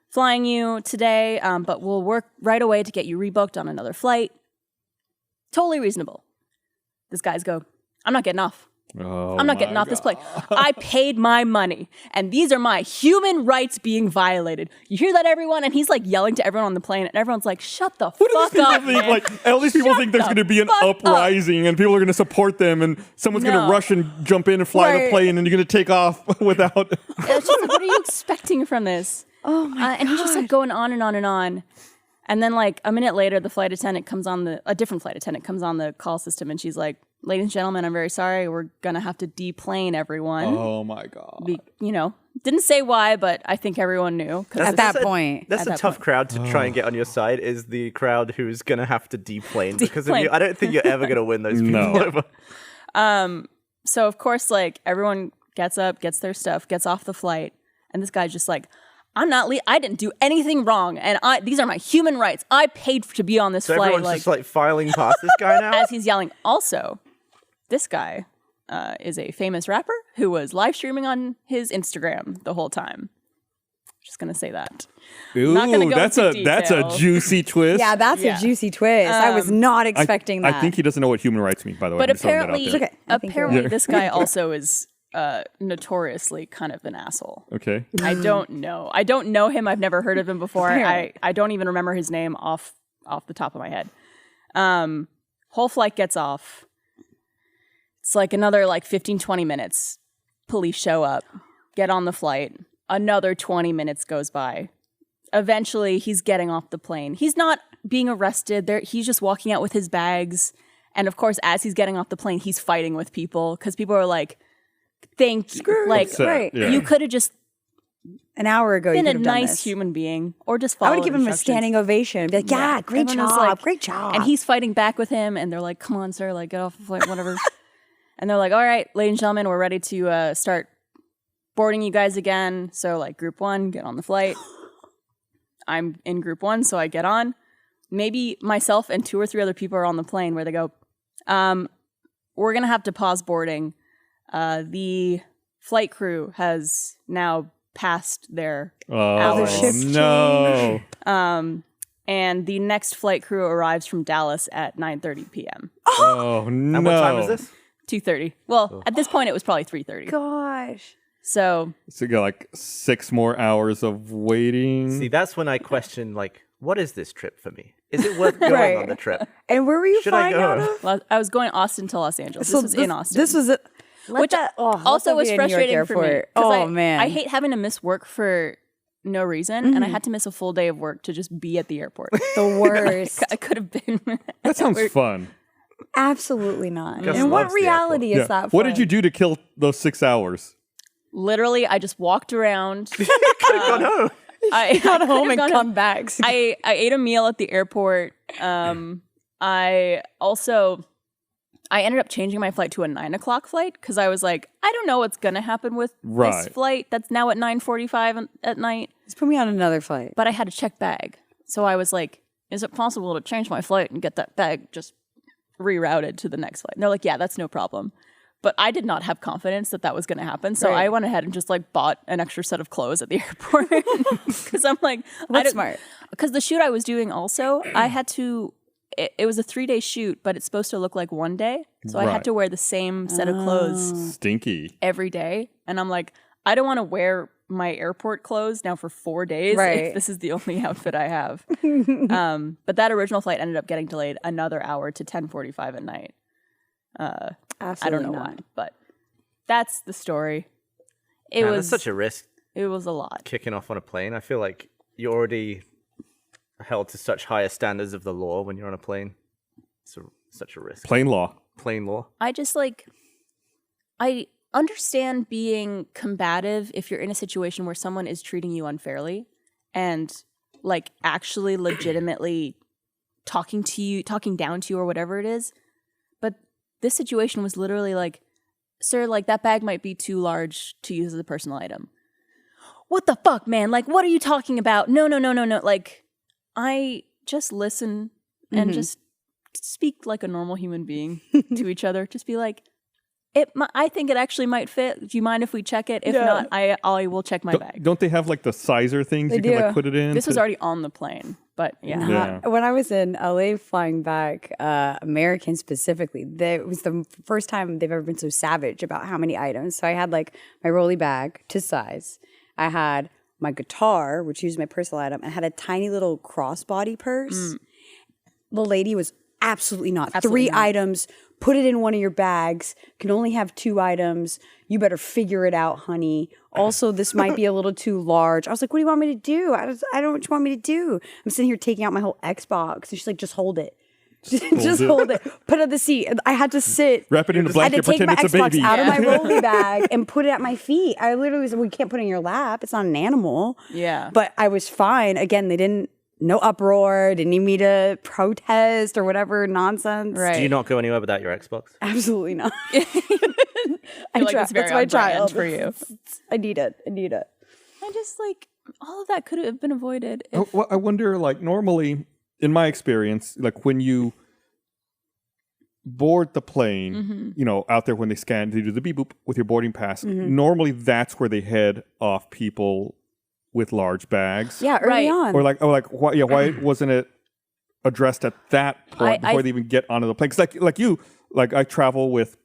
flying you today, but we'll work right away to get you rebooked on another flight. Totally reasonable. These guys go, I'm not getting off. Oh, I'm not getting off this plane. I paid my money, and these are my human rights being violated. You hear that, everyone? And he's like yelling to everyone on the plane, and everyone's like, "Shut the fuck up, Think, man!" like, all these people Shut think there's the going to be an fuck up. uprising and people are going to support them and someone's going No. to rush and jump in and fly the Right. plane and you're going to take off without. It's just like, what are you expecting from this? Oh my And he's just like going on and on and on. And then like a minute later, the flight attendant comes on a different flight attendant comes on the call system, and she's like, "Ladies and gentlemen, I'm very sorry. We're gonna have to deplane everyone." Oh, my God. Didn't say why, but I think everyone knew. 'cause At it's- that point. That's At a that tough point. crowd to try and get on your side. Is the crowd who's gonna have to deplane because of you? Deplane. I don't think you're ever gonna win those people No. over. So of course, like everyone gets up, gets their stuff, gets off the flight, and this guy's just like, I didn't do anything wrong, and these are my human rights. I paid to be on this So flight." everyone's Like, just like filing past this guy now. as he's yelling. Also, this guy is a famous rapper who was live streaming on his Instagram the whole time. Just gonna say that. Ooh, Not gonna go that's into that's a detail. juicy twist. Yeah, that's Yeah. a juicy twist. I was not expecting that. I think he doesn't know what human rights mean, by the way. But I'm just throwing that out apparently, there. Okay, I think you're apparently, right. this guy also is notoriously kind of an asshole. Okay. I don't know. I don't know him. I've never heard of him before. Fair. I don't even remember his name off the top of my head. Whole flight gets off. It's like another like 15, 20 minutes. Police show up, get on the flight. Another 20 minutes goes by. eventually he's getting off the plane. He's not being arrested. He's just walking out with his bags. And of course, as he's getting off the plane, he's fighting with people because people are like, like, Upset, right. yeah. you could have just An hour ago, you been a could have done nice this. human being or just I followed would give him a instructions. standing ovation and be like, yeah, great Everyone was job, like- great job. And he's fighting back with him, and they're like, come on, sir, like, get off the flight, whatever. And they're like, all right, ladies and gentlemen, we're ready to start boarding you guys again. So, like, group 1, get on the flight. I'm in group 1, so I get on. Maybe myself and 2 or 3 other people are on the plane where they go, we're going to have to pause boarding. The flight crew has now passed their Oh, shift no. and the next flight crew arrives from Dallas at 9:30 p.m. Oh, no. And what time is this? 2:30. Well, at this point, it was probably 3:30. Gosh. So So you got like 6 more hours of waiting. See, that's when I question, like, what is this trip for me? Is it worth going Right. on the trip? And where were you Should I flying go? out of? well, I was going Austin to Los Angeles. So This was in Austin. This was which also also was frustrating for me. 'cause Oh man, I hate having to miss work for no reason, and I had to miss a full day of work to just be at the airport. the worst. I could have been. That sounds fun. Absolutely not. Gus And what loves the reality is that? What fun? did you do to kill those 6 hours? Literally, I just walked around. Gone home. I Got home could've and gone come back. I ate a meal at the airport. I ended up changing my flight to a 9:00 flight because I was like, I don't know what's gonna happen with this Right. flight that's now at 9:45 at night. Just put me on another flight. But I had a check bag, so I was like, is it possible to change my flight and get that bag just rerouted to the next flight? And they're like, yeah, that's no problem. But I did not have confidence that that was going to happen, so Right. I went ahead and just like bought an extra set of clothes at the airport because I'm like, That's smart. because the shoot I was doing also, I had to. It was a 3-day shoot, but it's supposed to look like one day, so I Right. had to wear the same set of clothes Stinky. every day, and I'm like, I don't want to wear my airport clothes now for 4 days Right. if this is the only outfit I have. But that original flight ended up getting delayed another hour to 10:45 at night. I Absolutely don't know not. why, but that's the story. It Man, was that's such a risk it was a lot. kicking off on a plane. I feel like you're already held to such higher standards of the law when you're on a plane. It's such a risk. Plain law. Plane law. I just like I understand being combative if you're in a situation where someone is treating you unfairly and like actually legitimately talking down to you or whatever it is. But this situation was literally like, sir, like that bag might be too large to use as a personal item. What the fuck, man? Like, what are you talking about? No. Like, I just listen and just speak like a normal human being to each other. Just be like, I think it actually might fit. Do you mind if we check it? If not, I will check my bag. Don't they have like the sizer things you can do. like put it in? This was to- already on the plane, but yeah. Yeah. When I was in LA flying back, American specifically, it was the first time they've ever been so savage about how many items. So I had like my rolly bag to size. I had my guitar, which used my personal item, and I had a tiny little crossbody purse. The lady was absolutely not. Absolutely 3 not. items. Put it in one of your bags. Can only have 2 items. You better figure it out, honey. Also, this might be a little too large. I was like, what do you want me to do? I don't know what you want me to do. I'm sitting here taking out my whole Xbox. And she's like, just hold it. Just hold it. Put it on the seat. And I had to sit. Wrap it in a I had to blanket, take pretend my it's a Xbox baby. out of my rolly bag and put it at my feet. I literally said, well, you can't put it in your lap. It's not an animal. Yeah. But I was fine. Again, they didn't, no uproar, didn't need me to protest or whatever nonsense. Right. Do you not go anywhere without your Xbox? Absolutely not. I feel like it's very That's my on brand child. for you. I need it. I just like all of that could have been avoided. If, Well, I wonder, like, normally, in my experience, like when you board the plane, you know, out there when they scan, they do the beep boop with your boarding pass. Normally, that's where they head off people with large bags. Yeah, early Right. on. Or like, why? Yeah, why wasn't it addressed at that point I- before they even get onto the plane? 'Cause like you, like I travel with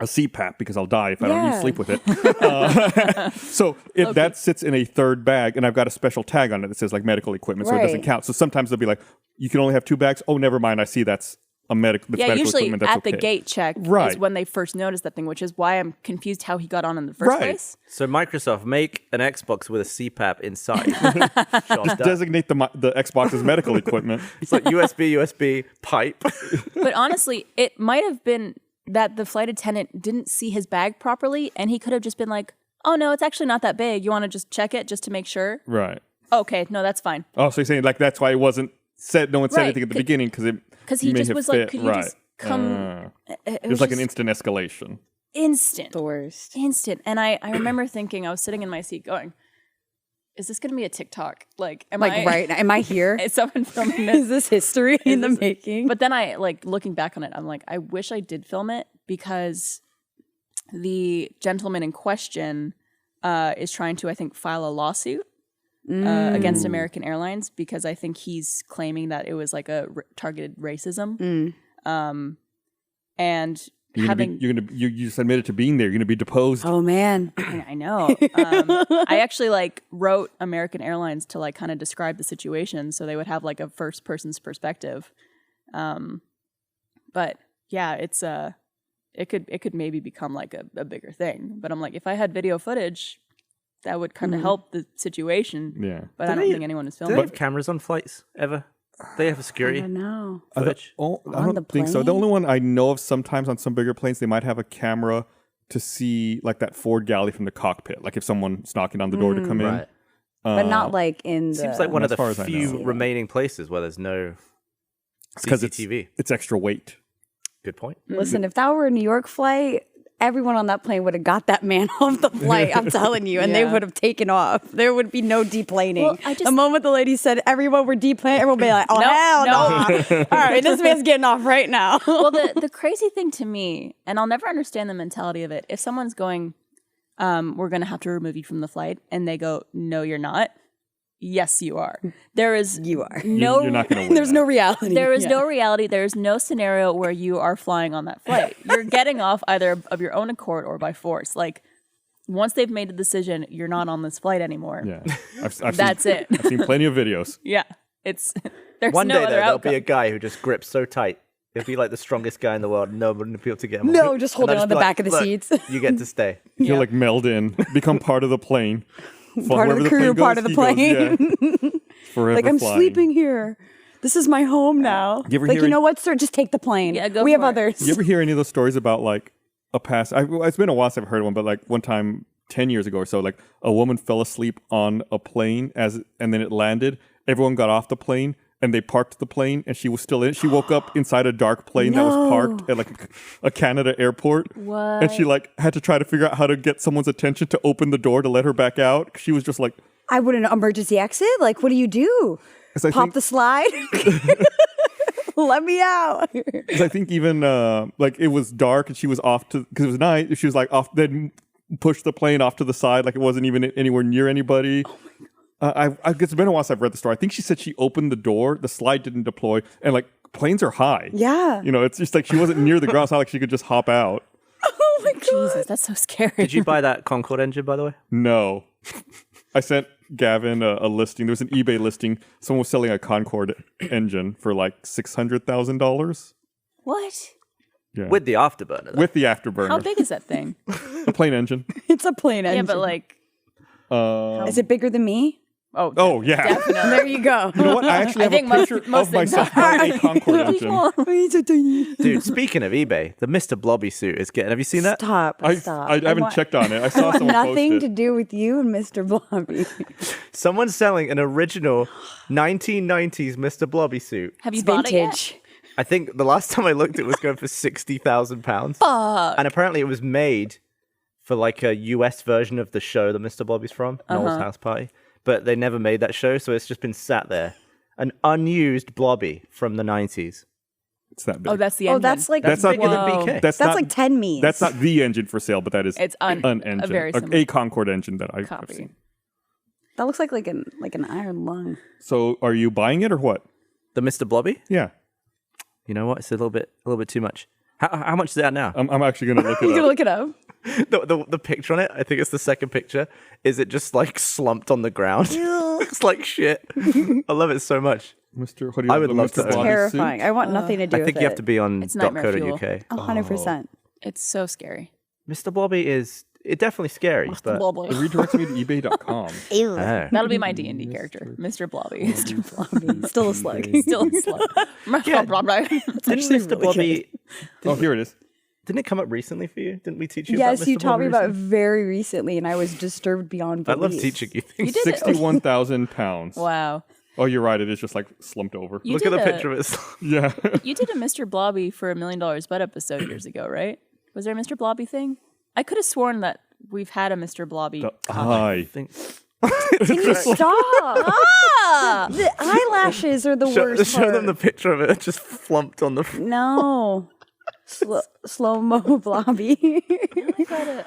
a CPAP because I'll die if I don't Yeah. even sleep with it. So that sits in a third bag, and I've got a special tag on it that says like medical equipment, so it doesn't Right. count. So sometimes they'll be like, "You can only have 2 bags." Oh, never mind. I see that's medical usually equipment, that's at the okay. gate check Right. is when they first noticed that thing, which is why I'm confused how he got on in the first Right. place. So Microsoft make an Xbox with a CPAP inside. Job done. Designate the Xbox's medical equipment. It's like USB pipe. But honestly, it might have been that the flight attendant didn't see his bag properly, and he could have just been like, "Oh no, it's actually not that big. You want to just check it just to make sure?" Right. Okay, no, that's fine. Oh, so you're saying like that's why it wasn't said. No one said Right. anything at the beginning because he may just have was like, fit. "Could you right. just come?" It It was like an just instant escalation. instant. The worst. Instant. And I remember thinking, I was sitting in my seat going, is this going to be a TikTok? Like, am Like, I, right? Am I here? Is someone filming Is this? this history in the this- making? But then I, like, looking back on it, I'm like, I wish I did film it because the gentleman in question is trying to, I think, file a lawsuit against American Airlines because I think he's claiming that it was like a targeted racism. And having You just admitted to being there. You're gonna be deposed. Oh man. I know. I actually like wrote American Airlines to like kind of describe the situation so they would have like a first person's perspective. But yeah, it's it could maybe become like a bigger thing. But I'm like, if I had video footage, that would kind of help the situation. Yeah. But I don't think anyone is Do they filming. have cameras on flights ever? They have a security I know. footage. I On don't the think so. The plane? only one I know of sometimes on some bigger planes, they might have a camera to see like that forward galley from the cockpit. Like if someone's knocking on the door to come in. Right. But not like in the Seems like one of as far the as I few know. remaining places where there's no Because CCTV. it's extra weight. Good point. Listen, if that were a New York flight, everyone on that plane would have got that man off the flight. I'm telling you, and they Yeah. would have taken off. There would be no deplaning. Well, I the just- moment the lady said everyone were deplaning, everyone would be like, "Oh No, hell no. no! All right, this man's getting off right now." Well, the crazy thing to me, and I'll never understand the mentality of it, if someone's going, we're going to have to remove you from the flight, and they go, no, you're not. Yes, you are. There is You are. no. You're not going to win. There's that. no reality. There is Yeah. no reality. There is no scenario where you are flying on that flight. You're getting off either of your own accord or by force. Like once they've made a decision, you're not on this flight anymore. Yeah. I've That's seen, it. I've seen plenty of videos. Yeah, it's there's One no day other though, there'll outcome. be a guy who just grips so tight. He'll be like the strongest guy in the world. No one will be able to get him. No, off. just And hold they'll it on be the back of the "Look, seats." You get to stay. You'll like meld in, become part of the plane. Part of Wherever the crew, plane goes, part of the he goes, plane. yeah. Forever Like I'm flying. sleeping here. This is my home now. You ever Like hear you any- know what, sir? Just take the plane. Yeah, go we have for it. others. You ever hear any of those stories about like a past? It's been a while since I've heard one, but like one time 10 years ago or so, like a woman fell asleep on a plane and then it landed. Everyone got off the plane and they parked the plane and she was still in. She woke up inside a dark plane that was parked at like a Canada airport. What? And she like had to try to figure out how to get someone's attention to open the door to let her back out. She was just like, I would an emergency exit. Like, what do you do? 'cause I Pop think- the slide. Let me out. 'cause I think even like it was dark and she was off to, because it was night. She was like off, then pushed the plane off to the side like it wasn't even anywhere near anybody. It's been a while since I've read the story. I think she said she opened the door, the slide didn't deploy, and like planes are high. Yeah. You know, it's just like she wasn't near the ground. It's not like she could just hop out. Oh my god. Jesus, that's so scary. Did you buy that Concorde engine, by the way? No. I sent Gavin a listing. There was an eBay listing. Someone was selling a Concorde engine for like $600,000. What? Yeah. With the afterburner. Though. With the afterburner. How big is that thing? The plane engine. It's a plane engine. Yeah, but like, Is it bigger than me? Oh, yeah. definitely. There you go. You know what? I actually I have think a most- picture most of things myself are. on a Concorde engine. He's so tiny. Dude, speaking of eBay, the Mr. Blobby suit is getting. Have you seen that? Stop. I Stop. haven't want checked on it. I saw someone nothing post to it. do with you and Mr. Blobby. Someone's selling an original 1990s Mr. Blobby suit. Have you It's bought it yet? vintage. I think the last time I looked, it was going for £60,000. Fuck. And apparently, it was made for like a US version of the show that Mr. Blobby's from, Noel's House Party. But they never made that show, so it's just been sat there. An unused Blobby from the 90s. It's that big. Oh, that's the Oh, engine. that's like That's not- bigger than Whoa. BK. That's that's not, like 10 me's. That's not the engine for sale, but that is It's an engine. a very a similar Concorde engine that I've copy. seen. That looks like an iron lung. So are you buying it or what? The Mr. Blobby? Yeah. You know what? It's a little bit too much. How much is that now? I'm actually going to look it You gonna up. look it up? The picture on it, I think it's the second picture, is it just like slumped on the ground? looks like shit. I love it so much. Mr. What do you I have, would the love Mr. to own it. Blobby Terrifying. suit? I want nothing to do I with think it. you have to be on It's nightmare fuel. .co.uk. 100%. It's so scary. Mr. Blobby is definitely scary, but It redirects me to ebay.com. Ew. Oh. That'll be my D&D character, Mr. Blobby. Still a slug. Still a slug. Yeah. Blobby. didn't Mr. Blobby? Oh, here it is. Didn't it come up recently for you? Didn't we teach you? Yes, about Mr. you taught Blobby me about it recently? very recently, and I was disturbed beyond I belief. love teaching you You things. did it. 61,000 pounds. Wow. Oh, you're right. It is just like slumped over. You Look at did the a- picture of it. Yeah. You did a Mr. Blobby for $1 Million Bud episode years ago, right? Was there a Mr. Blobby thing? I could have sworn that we've had a Mr. Blobby. Hi. think Can you stop? Ah! The eyelashes are the show, worst show them the part. picture of it just flumped on the. No. Slow-mo blobby.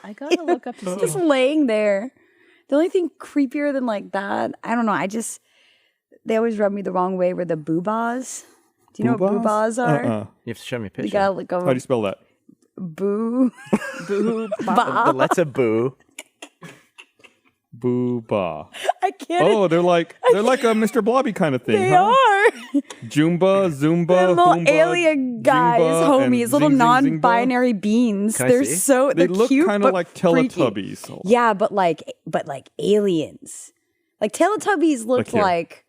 I gotta look up to see. Just laying there. The only thing creepier than like that, I don't know. They always rub me the wrong way. Were the boobas? Do you know what boobas are? Uh-uh. You have to show me a You picture. gotta look How do over you spell that? boo. The letter boo. Booba. I can't. Oh, they're like a Mr. Blobby kind of thing, they huh? are. Jumba, Zumba, They're little Hoomba, alien guys, Zingba, and homies, little Zing Zing Zingba. non-binary beings. Can I They're see? so They they're look cute, kind of but like freaky. Teletubbies. Yeah, but like aliens. Like Teletubbies look here. like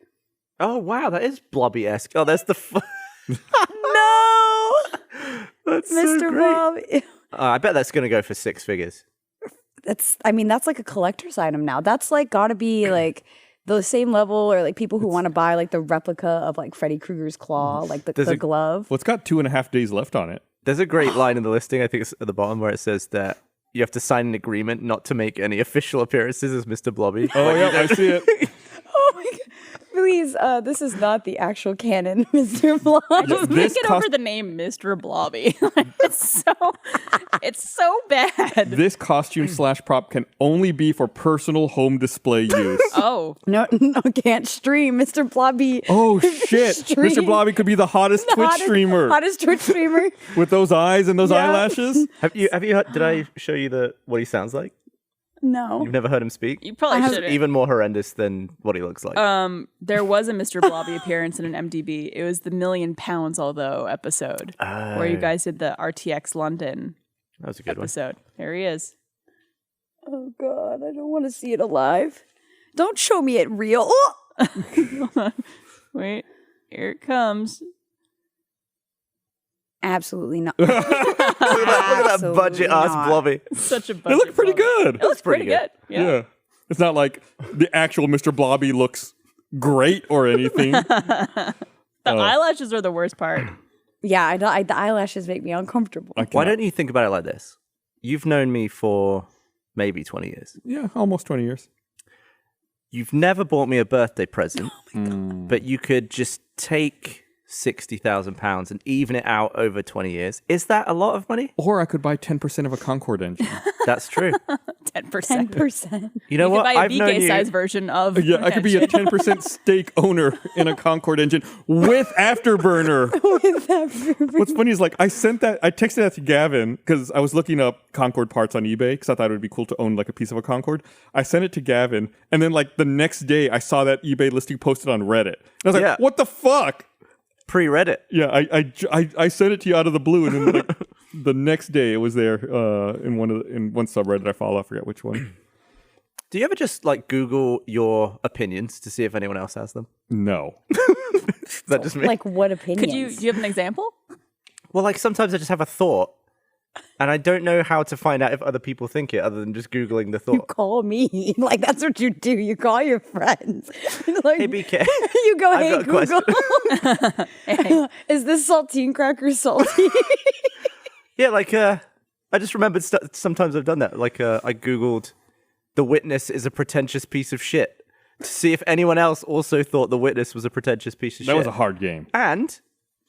Oh wow, that is Blobby-esque. Oh, that's the. no, That's so Mr. great. Bob. I bet that's gonna go for 6 figures. That's like a collector's item now. That's like gotta be like the same level, or like people who want to buy like the replica of like Freddy Krueger's claw, like There's the a- glove. Well, it's got 2.5 days left on it. There's a great line in the listing. I think it's at the bottom where it says that you have to sign an agreement not to make any official appearances as Mr. Blobby. Oh, yeah, I see it. Oh my god! Please, this is not the actual canon, Mr. Blob. Just This can't get over the name Mr. Blobby. it's so bad. This costume / prop can only be for personal home display use. Oh, No, can't stream, Mr. Blobby. Oh, shit. Stream. Mr. Blobby could be the hottest Twitch streamer Hottest Twitch streamer. with those eyes and those Yeah. eyelashes. Have you heard, did I show you what he sounds like? No. You've never heard him speak? you probably It's should. even more horrendous than what he looks like. There was a Mr. Blobby appearance in an MDB. It was the £1 Million Although episode where you guys did the RTX London That was a good one. episode. There he is. Oh god, I don't want to see it alive. Don't show me it real. Oh! Wait, here it comes. Absolutely not. Look at that budget ass not. Blobby. Such a They budget look pretty Blobby. good. It looks pretty pretty good. Yeah. Yeah. It's not like the actual Mr. Blobby looks great or anything. The eyelashes are the worst part. Yeah, the eyelashes make me uncomfortable. Why don't you think about it like this? You've known me for maybe 20 years. Yeah, almost 20 years. You've never bought me a birthday present, Oh but you could just take £60,000 and even it out over 20 years. Is that a lot of money? Or I could buy 10% of a Concorde engine. That's true. 10%. 10%. You know You what? could buy a I've known BK you. size version of. Yeah, I could be a 10% stake owner in a Concorde engine with afterburner. What's funny is like I texted that to Gavin because I was looking up Concorde parts on eBay because I thought it would be cool to own like a piece of a Concorde. I sent it to Gavin, and then like the next day I saw that eBay listing posted on Reddit. And I was like, Yeah. what the fuck? Pre-Reddit. Yeah, I sent it to you out of the blue, and then like the next day it was there in one subreddit I follow. I forget which one. Do you ever just like Google your opinions to see if anyone else has them? No. Is that just me? Like what opinions? Do you have an example? Well, like sometimes I just have a thought and I don't know how to find out if other people think it other than just Googling the You thought. call me. Like that's what you do. You call your friends. Like, Hey, BK. you go, I've hey got a Google. Is this saltine cracker salty? Yeah, like I just remembered sometimes I've done that. Like I Googled The Witness is a pretentious piece of shit to see if anyone else also thought The Witness was a pretentious piece of That shit. was a hard game. And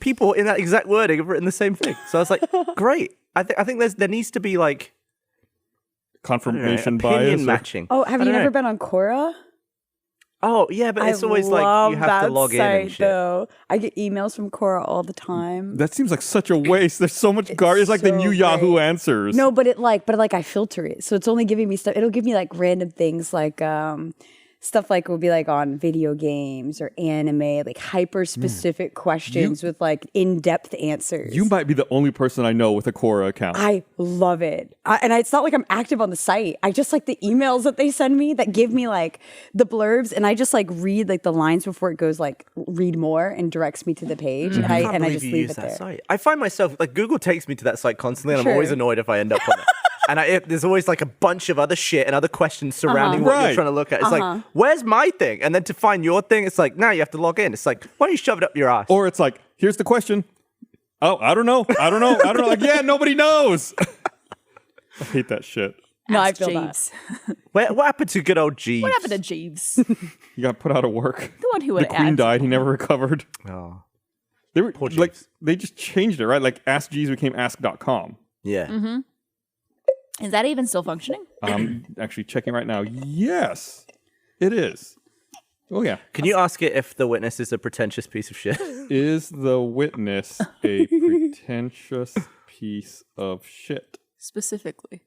people in that exact wording have written the same thing. So I was like, great. I think there needs to be like Confirmation opinion bias. matching. Oh, have I you don't never know. been on Quora? Oh yeah, but it's I always like love you have to that log in and site, shit. Though I get emails from Quora all the time. That seems like such a waste. There's so much garbage. It's like the so new Yahoo great. Answers. No, but I filter it, so it's only giving me stuff. It'll give me like random things like stuff like will be like on video games or anime, like hyper specific questions with like in-depth answers. You might be the only person I know with a Quora account. I love it. And it's not like I'm active on the site. I just like the emails that they send me that give me like the blurbs, and I just like read like the lines before it goes like read more and directs me to the page. And I just leave it there. Site. I find myself like Google takes me to that site constantly, and I'm Sure. always annoyed if I end up on it. And there's always like a bunch of other shit and other questions surrounding what Right. you're trying to look at. It's like, where's my thing? And then to find your thing, it's like, now you have to log in. It's like, why don't you shove it up your ass? Or it's like, here's the question. Oh, I don't know. Like, yeah, nobody knows. I hate that shit. No, I Ask feel Jeeves. that. What happened to good old Jeeves? What happened to Jeeves? The You got put out of work. one who The would queen add. died. He never recovered. Oh, They were Poor like, Jeeves. they just changed it, right? Like Ask Jeeves became Ask.com. yeah. Is that even still functioning? I'm actually checking right now. Yes, it is. Oh yeah. Can you ask it if the witness is a pretentious piece of shit? Is the witness a pretentious piece of shit? Specifically.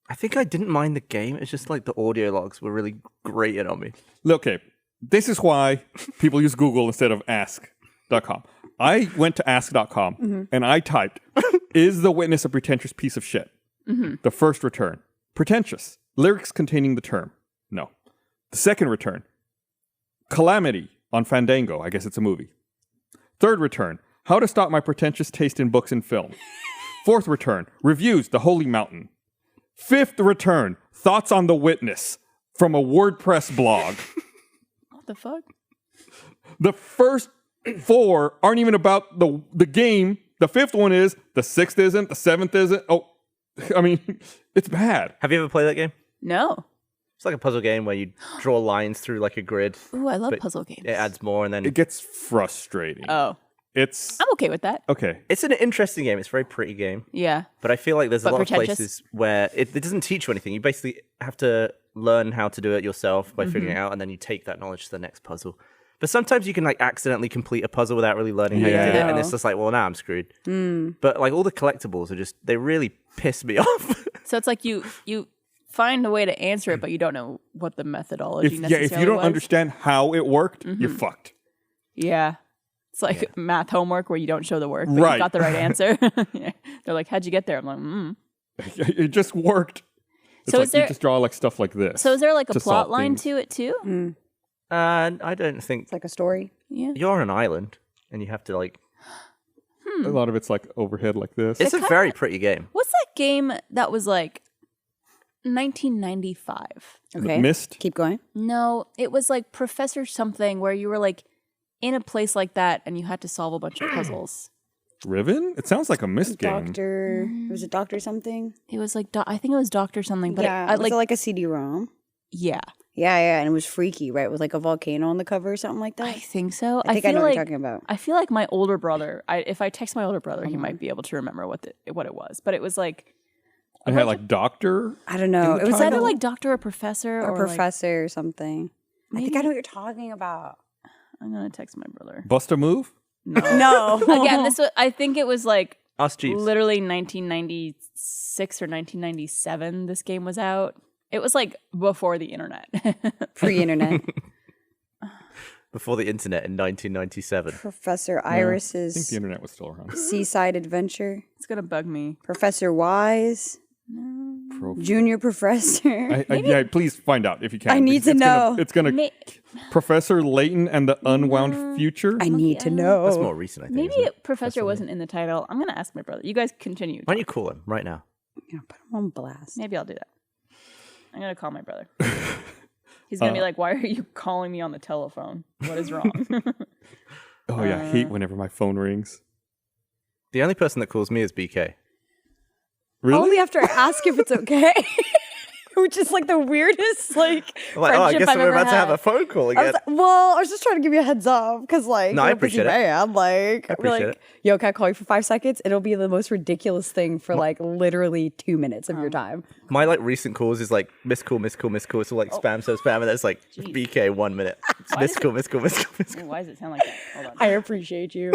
I think I didn't mind the game. It's just like the audio logs were really grating on me. Okay, this is why people use Google instead of ask.com. I went to ask.com and I typed, is the witness a pretentious piece of shit? The first return, pretentious. Lyrics containing the term. No. The second return, Calamity on Fandango. I guess it's a movie. Third return, how to stop my pretentious taste in books and film. Fourth return, reviews, The Holy Mountain. Fifth return, thoughts on The Witness from a WordPress blog. What the fuck? The first four aren't even about the game. The fifth one is. The sixth isn't. The seventh isn't. Oh, I mean, it's bad. Have you ever played that game? No. It's like a puzzle game where you draw lines through like a grid. Ooh, I love But puzzle games. It adds more, and then It gets frustrating. Oh, It's I'm okay with that. okay. it's an interesting game. It's a very pretty game. Yeah. But I feel like there's a But lot pretentious? of places where it doesn't teach you anything. You basically have to learn how to do it yourself by figuring it out, and then you take that knowledge to the next puzzle. But sometimes you can like accidentally complete a puzzle without really learning how you did it, and it's just like, well, now I'm screwed. But like all the collectibles are just, they really piss me off. So it's like you find a way to answer it, but you don't know what the methodology If necessarily you don't was. understand how it worked, you're fucked. Yeah. It's like math homework where you don't show the work, but Right. you got the right answer. Yeah. They're like, how'd you get there? I'm like, It just worked. It's So like is there- you just draw like stuff like this. So is there like a to plot solve line things. to it too? I don't think It's like a story. Yeah. you're on an island and you have to like. A lot of it's like overhead like this. It's a very pretty game. What's that game that was like 1995? Okay. Mist. Keep going. No, it was like Professor something where you were like in a place like that and you had to solve a bunch of puzzles. Riven? It sounds like a Mist game. Doctor. Was it Doctor something? It was like I think it was Doctor something, but Yeah. I Was like it like a CD-ROM? yeah, Yeah, and it was freaky, right? With like a volcano on the cover or something like that. I think so. I think I feel know what like you're talking about. I feel like my older brother. If I text my older brother, he might be able to remember what it was. But it was like It had like Doctor. I don't know. It was was either like like doctor or professor a or like- professor or something. I think Maybe- I know what you're talking about. I'm gonna text my brother. Bust a Move? No. Again, I think it was like Ask Jeeves. literally 1996 or 1997. This game was out. It was like before the internet. Pre-internet. Before the internet in 1997. Professor I think Iris's the internet was still around. Seaside Adventure. It's gonna bug me. Professor Wise. Pro- Junior Professor. yeah, please find out if you can. I need because to know. It's gonna May- Professor Layton and the Unwound Future. I need to know. That's more recent, I think. Maybe isn't it? Professor wasn't in the title. I'm gonna ask my brother. You guys continue. Why don't you call him right now? Yeah, put him on blast. Maybe I'll do that. I'm gonna call my brother. He's gonna be like, "Why are you calling me on the telephone? What is wrong?" Oh yeah, I hate whenever my phone rings. The only person that calls me is BK. Really? Only after I ask if it's okay. Which is like the weirdest like I'm like, I friendship guess I've we're ever about to have had. a phone call I again. was like, well, I was just trying to give you a heads up because, like, No, I you're a busy appreciate it. man. Like, I we're appreciate like, it. yo, can I call you for 5 seconds? It'll be the most ridiculous thing for like literally 2 minutes of your time. My like recent calls is like miss call, miss call, miss call. It's all like spam, so spam, and that's like BK 1 minute. It's miss call, miss call, miss call, miss call. Why does it sound like that? Hold on. I appreciate you.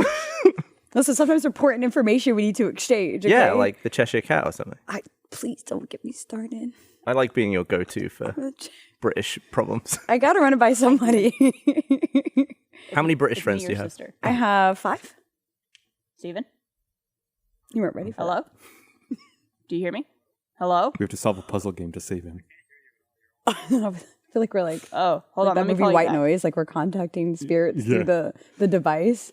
Listen, sometimes important information we need to exchange. Yeah, okay? like the Cheshire Cat or something. please don't get me started. I like being your go-to for British problems. I gotta run it by somebody. How many British It's me, friends do your you have? sister. I have 5. Steven? You weren't ready for Hello? Do you hear me? Hello? We have to solve a puzzle game to save him. that. I feel like we're like, Oh, hold like on. that Let me movie call you White back. Noise, like we're contacting spirits Yeah. through the device.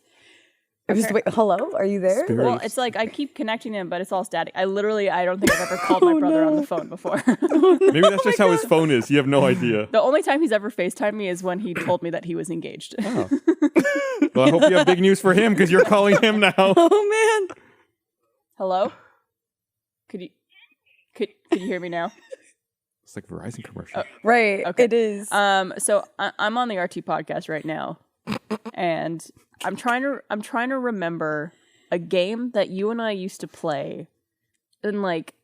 I'm just wait. Hello, are you there? Spirit. Well, it's like I keep connecting him, but it's all static. I don't think I've ever called my brother on the phone before. Maybe that's just how his phone is. You have no idea. The only time he's ever FaceTimed me is when he told me that he was engaged. Oh. Well, I hope you have big news for him because you're calling him now. Oh man. Hello? Could you hear me now? It's like a Verizon commercial. Right. Okay. It is. So I'm on the RT podcast right now, and I'm trying to remember a game that you and I used to play in like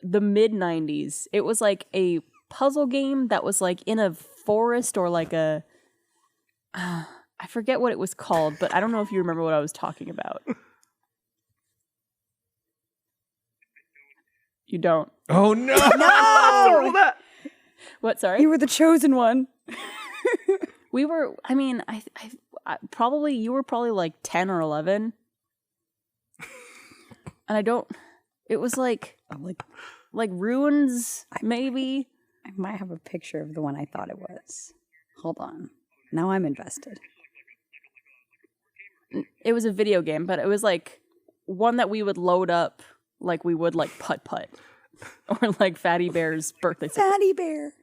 the mid 90s. It was like a puzzle game that was like in a forest or like a I forget what it was called, but I don't know if you remember what I was talking about. You don't. Oh no! no. What? Sorry. You were the chosen one. We were. I mean, I probably you were probably like 10 or 11, and I don't. It was like I'm like, ruins, maybe. I might have a picture of the one I thought it was. Hold on. Now I'm invested. It was a video game, but it was like one that we would load up, like we would like Putt Putt, or like Fatty Bear's birthday. Fatty Bear.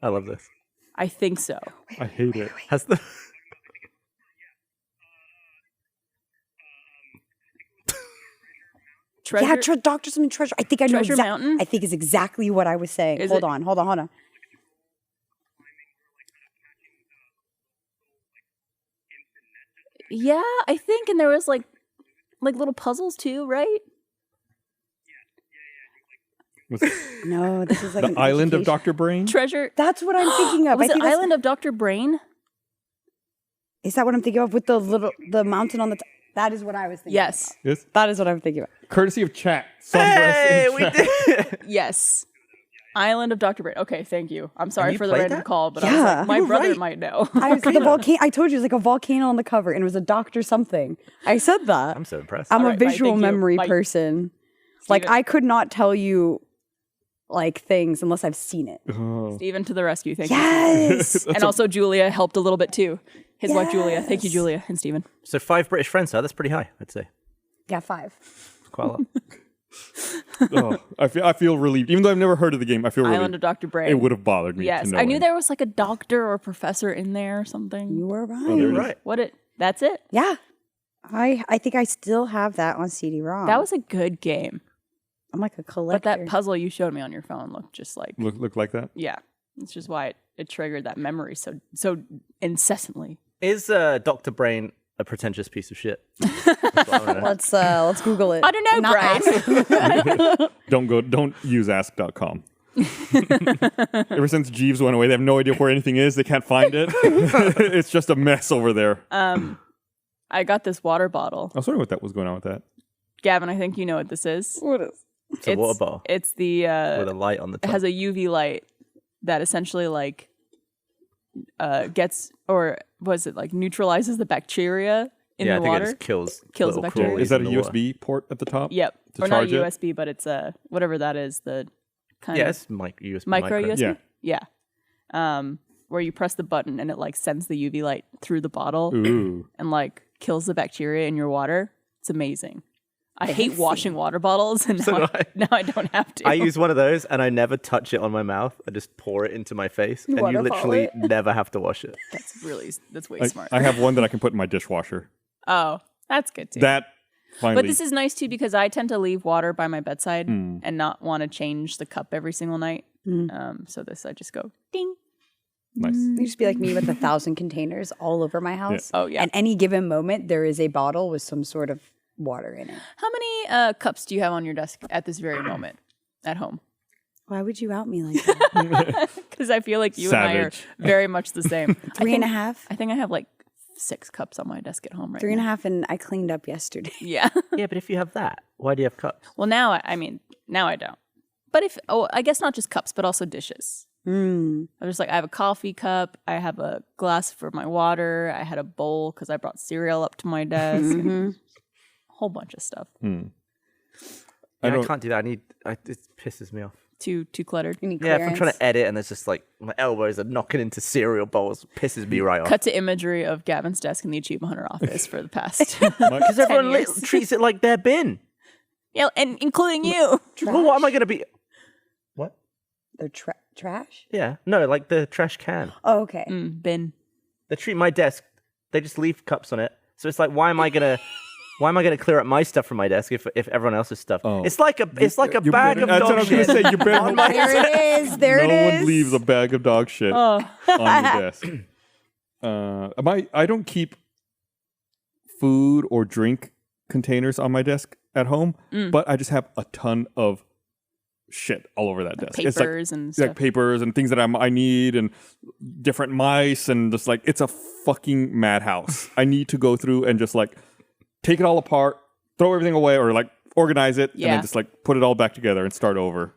I love this. I think so. I hate it. Has the Treasure. Yeah, Doctor something treasure. I think I know Treasure Mountain? I think it's exactly what I was saying. Is Hold it? on, hold on. Yeah, I think, and there was like little puzzles too, right? Was it No, this is like the an Island of education- Dr. Brain? Treasure. That's what I'm thinking of. Was I it think that's- Island of Dr. Brain? Is that what I'm thinking of with the mountain on the top? That is what I was thinking. Yes. Yes. That is what I'm thinking of. Courtesy of chat. Sunburst hey, in we chat. did. Yes. Island of Dr. Brain. Okay, thank you. I'm sorry you for the played random that? call, but I was Yeah. like, my You were brother right. might know. I was the volcano. I told you it was like a volcano on the cover, and it was a doctor something. I said that. I'm so impressed. I'm All a right, bye, visual thank you. memory Bye. person. Like Steven. I could not tell you like things unless I've seen it. Oh. Steven to the rescue. Thank you. Yes. And also Julia helped a little bit too. His wife Julia. Thank you, Julia and Steven. So 5 British friends, huh? That's pretty high, I'd say. Yeah, 5. Quite a lot. Oh, I feel relieved. Even though I've never heard of the game, I feel Island relieved. of Dr. Brain. It would have bothered me. Yes, to I knew there was like a doctor or professor in there or something. You were right. Oh, there it is. Right. What it? That's it. Yeah. I think I still have that on CD-ROM. That was a good game. I'm like a But collector. that puzzle you showed me on your phone looked just like Look like that. yeah. It's just why it triggered that memory so incessantly. Is Dr. Brain a pretentious piece of shit? That's what I wanna know. let's Google it. I don't know, Not Brian. Don't use ask.com. Ever since Jeeves went away, they have no idea where anything is. They can't find it. It's just a mess over there. I got this water bottle. I was wondering what that was going on with that. Gavin, I think you know what this is. What is? It's a water bottle It's the with a light on the it top. has a UV light that essentially like gets or was it like neutralizes the bacteria in yeah, the I think water. it just kills Kills the little bacteria. crawlies Is that a in the water. USB port at the top? Yep. To Or not charge it? USB, but it's whatever that is, the kind Yeah, of it's USB. micro USB. Yeah. Yeah. Where you press the button and it like sends the UV light through the bottle Ooh. and like kills the bacteria in your water. It's amazing. I hate washing water bottles, and So now, do I. now I don't have to. I use one of those and I never touch it on my mouth. I just pour it into my face and you Waterfall literally it. never have to wash it. that's way I, smart. I have one that I can put in my dishwasher. Oh, that's good too. That finally. But this is nice too because I tend to leave water by my bedside and not want to change the cup every single night. So this I just go ding. nice. You just be like me with 1,000 containers all over my house. Oh, yeah. At any given moment, there is a bottle with some sort of water in it. How many cups do you have on your desk at this very moment at home? Why would you out me like that? Because I feel like you and I are Savage. very much the same. 3.5. I think I have like 6 cups on my desk at home right 3.5, now. and I cleaned up yesterday. Yeah. Yeah, but if you have that, why do you have cups? Well, now I mean, now I don't. But I guess not just cups, but also dishes. I'm just like, I have a coffee cup. I have a glass for my water. I had a bowl because I brought cereal up to my desk. and a whole bunch of stuff. I can't do that. It pisses me off. Too cluttered. You need Yeah, if I'm clearance. trying to edit and there's just like my elbows are knocking into cereal bowls, pisses me right off. Cut to imagery of Gavin's desk in the Achievement Hunter office for the past. Because everyone 10 years. treats it like their bin. Yeah, and including you. Well, what am I going to be? What? They're trash? Yeah, no, like the trash can. Oh, okay. Bin. They treat my desk. They just leave cups on it. So it's like, why am I gonna clear up my stuff from my desk if everyone else's stuff? Oh. It's like a bag of that's what I dog was gonna shit. say. You better There it is. There no it is. one leaves a bag of dog shit on your desk. I don't keep food or drink containers on my desk at home, but I just have a ton of shit all over that desk. It's Papers and like stuff. papers and things that I need and different mice and just like it's a fucking madhouse. I need to go through and just like take it all apart, throw everything away, or like organize it and Yeah. then just like put it all back together and start over.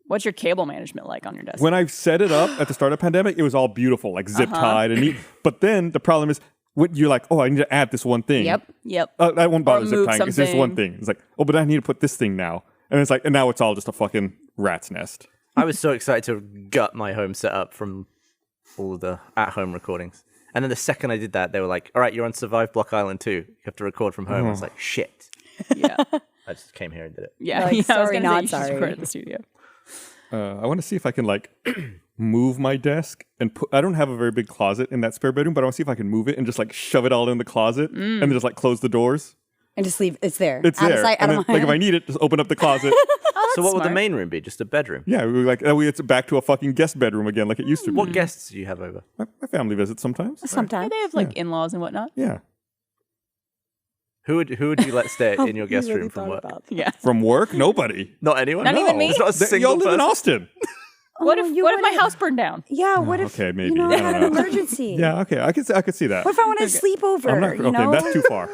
What's your cable management like on your desk? When I set it up at the start of the pandemic, it was all beautiful, like zip tied and neat. But then the problem is, when you're like, oh, I need to add this one thing. Yep. That won't bother Or zip move tying. It's just one something. thing. It's like, oh, but I need to put this thing now. And it's like, and now it's all just a fucking rat's nest. I was so excited to gut my home setup from all of the at-home recordings. And then the second I did that, they were like, all right, you're on Survive Block Island 2. You have to record from home. I was like, shit. Yeah. I just came here and did it. Yeah. Like, I was sorry, gonna say not you should just sorry. record at the studio. I want to see if I can like move my desk and put, I don't have a very big closet in that spare bedroom, but I want to see if I can move it and just like shove it all in the closet and then just like close the doors. And just leave. It's there. It's out there. of sight, out And of then, like if mind. I need it, just open up the closet. So what would the smart. main room be? Just a bedroom? Yeah, we were like, it's back to a fucking guest bedroom again, like it used to be. What guests do you have over? My family visits sometimes. Sometimes. They have like in-laws and whatnot. Yeah. Who would you let stay in your guest really room from thought work? about Yeah. From work, nobody. Not anyone? Not even me? There's not a Y'all single live in person? Austin. What Oh, if you what if my wouldn't- house burned down? Yeah, what if, okay, maybe. you know, I I had don't an know. emergency? Yeah, okay, I could see that. What if I want to sleep over? I'm not you okay. know? That's too far.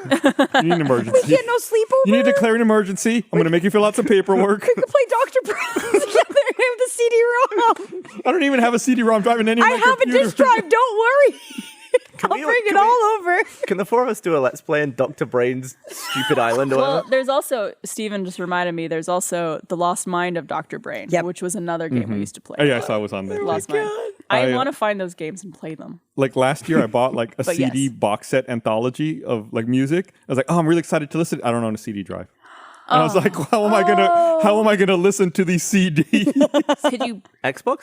You need an emergency. We get no sleepover? You need to declare an emergency. I'm going to make you fill out some paperwork. We could play Dr. Brown together. I have the CD-ROM. I don't even have a CD-ROM drive in any of I my have a computer. disk drive. Don't worry. I'll we- bring it can we- all over. Can the four of us do a Let's Play in Dr. Brain's stupid island or Well, whatever? there's also Steven just reminded me. There's also The Lost Mind of Dr. Brain, Yep. which was another game we used to play. Oh, yeah, I saw it was on there. Lost Mind. I I, want to find those games and play them. Like last year, I bought like a But CD yes. box set anthology of like music. I was like, oh, I'm really excited to listen. I don't own a CD drive. And I was like, how am I gonna listen to these CDs? Could you Xbox?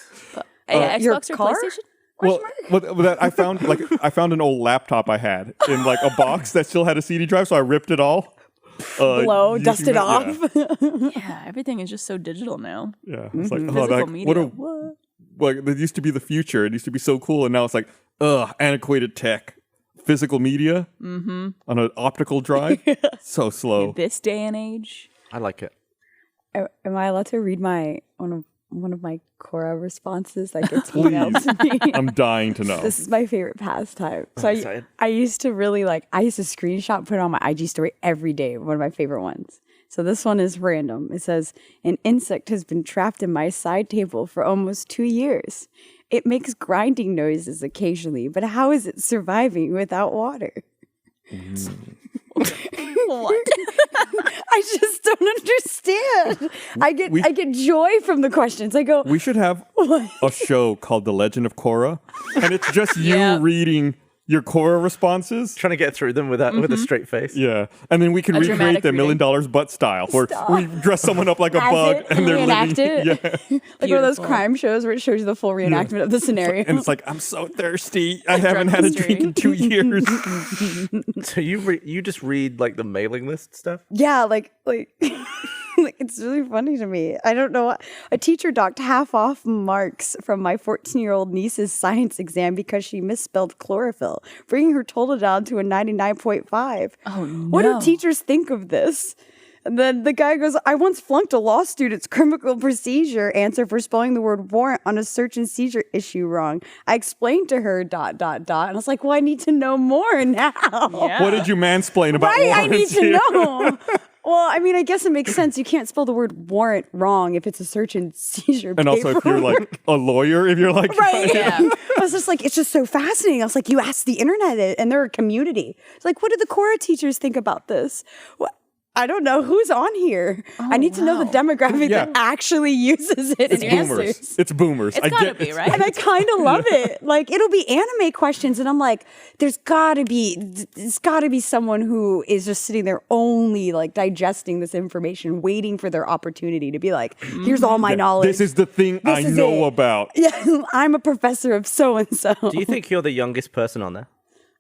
Your Xbox or car? PlayStation? Well, I found an old laptop I had in like a box that still had a CD drive, so I ripped it all. Blow, using dust it that- off. Yeah, everything is just so digital now. Yeah, it's like, oh, Physical like, media. what like that used to be the future. It used to be so cool, and now it's like, antiquated tech, physical media on an optical drive. So slow. This day and age. I like it. Am I allowed to read one of my Quora responses that gets emailed to me? I'm dying to know. This is my favorite pastime. So excited. I used to screenshot, put it on my IG story every day. One of my favorite ones. So this one is random. It says, an insect has been trapped in my side table for almost 2 years. It makes grinding noises occasionally, but how is it surviving without water? What? I just don't understand. I get joy from the questions. I go, We should have a show called The Legend of Korra, and it's just you Yeah. reading your Korra responses. Trying to get through them with a straight face. Yeah, and then we can A recreate dramatic the $1 reading. Million butt style, where we dress someone up like a As bug, it, and they're reenact living. it. Yeah, like one of those Beautiful. crime shows where it shows you the full reenactment of the scenario. and it's like, I'm so thirsty. I haven't had a history. drink in 2 years. So you just read like the mailing list stuff? Yeah, like like it's really funny to me. I don't know. A teacher docked half off marks from my 14-year-old niece's science exam because she misspelled chlorophyll, bringing her total down to a 99.5. Oh, no. What do teachers think of this? And then the guy goes, I once flunked a law student's criminal procedure answer for spelling the word warrant on a search and seizure issue wrong. I explained to her ... And I was like, well, I need to know more now. Yeah. What did you mansplain about Right, I need warrants to here? know. Well, I mean, I guess it makes sense. You can't spell the word warrant wrong if it's a search and seizure And also, if you're like a lawyer, if you're like, right. Yeah. I was just like, it's just so fascinating. I was like, you asked the internet and they're a community. It's like, what do the Quora teachers think about this? What? I don't know who's on here. I need to know the demographic Yeah. that actually uses it it's and boomers. answers. It's boomers. It's gotta be, right? And I kind of love it. Like, it'll be anime questions, and I'm like, there's gotta be someone who is just sitting there only like digesting this information, waiting for their opportunity to be like, here's all my knowledge. This is the thing This I is know it. about. Yeah, I'm a professor of so and so. Do you think you're the youngest person on there?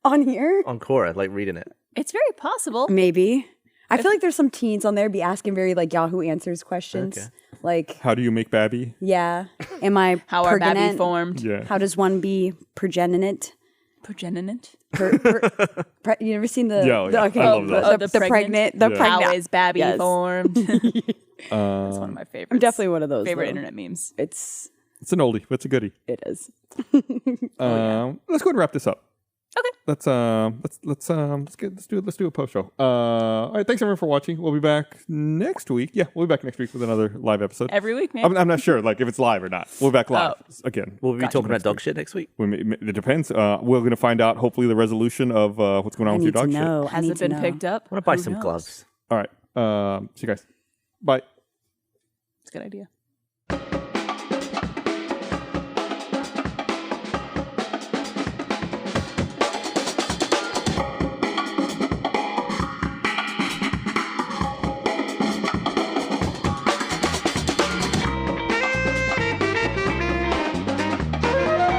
On here? On Quora, like reading it? It's very possible. Maybe. I feel like there's some teens on there be asking very like Yahoo Answers questions. Okay. Like, How do you make Babby? yeah, am I How are Babby pregnant? formed? Yeah. How does one be progeninate? Progeninant? You ever seen the? Yeah, the yeah. okay, I love that. The, The pregnant. The Yeah. pregnant. How is Babby Yes. formed? That's one of my favorites. I'm definitely one of those. favorite though. internet memes. It's It's an oldie. It's a goodie. it is. Let's go ahead and wrap this up. Okay. Let's do a post show. All right, thanks everyone for watching. We'll be back next week. Yeah, we'll be back next week with another live episode. Every week, man. I'm not sure, like if it's live or not. We'll be back live again. Will we be talking about dog shit next week? It depends. We're going to find out hopefully the resolution of what's going on I with your need to dog shit. know. I Has need it to been know. picked up? I want to buy Who some knows? gloves. All right. See you guys. Bye. It's a good idea.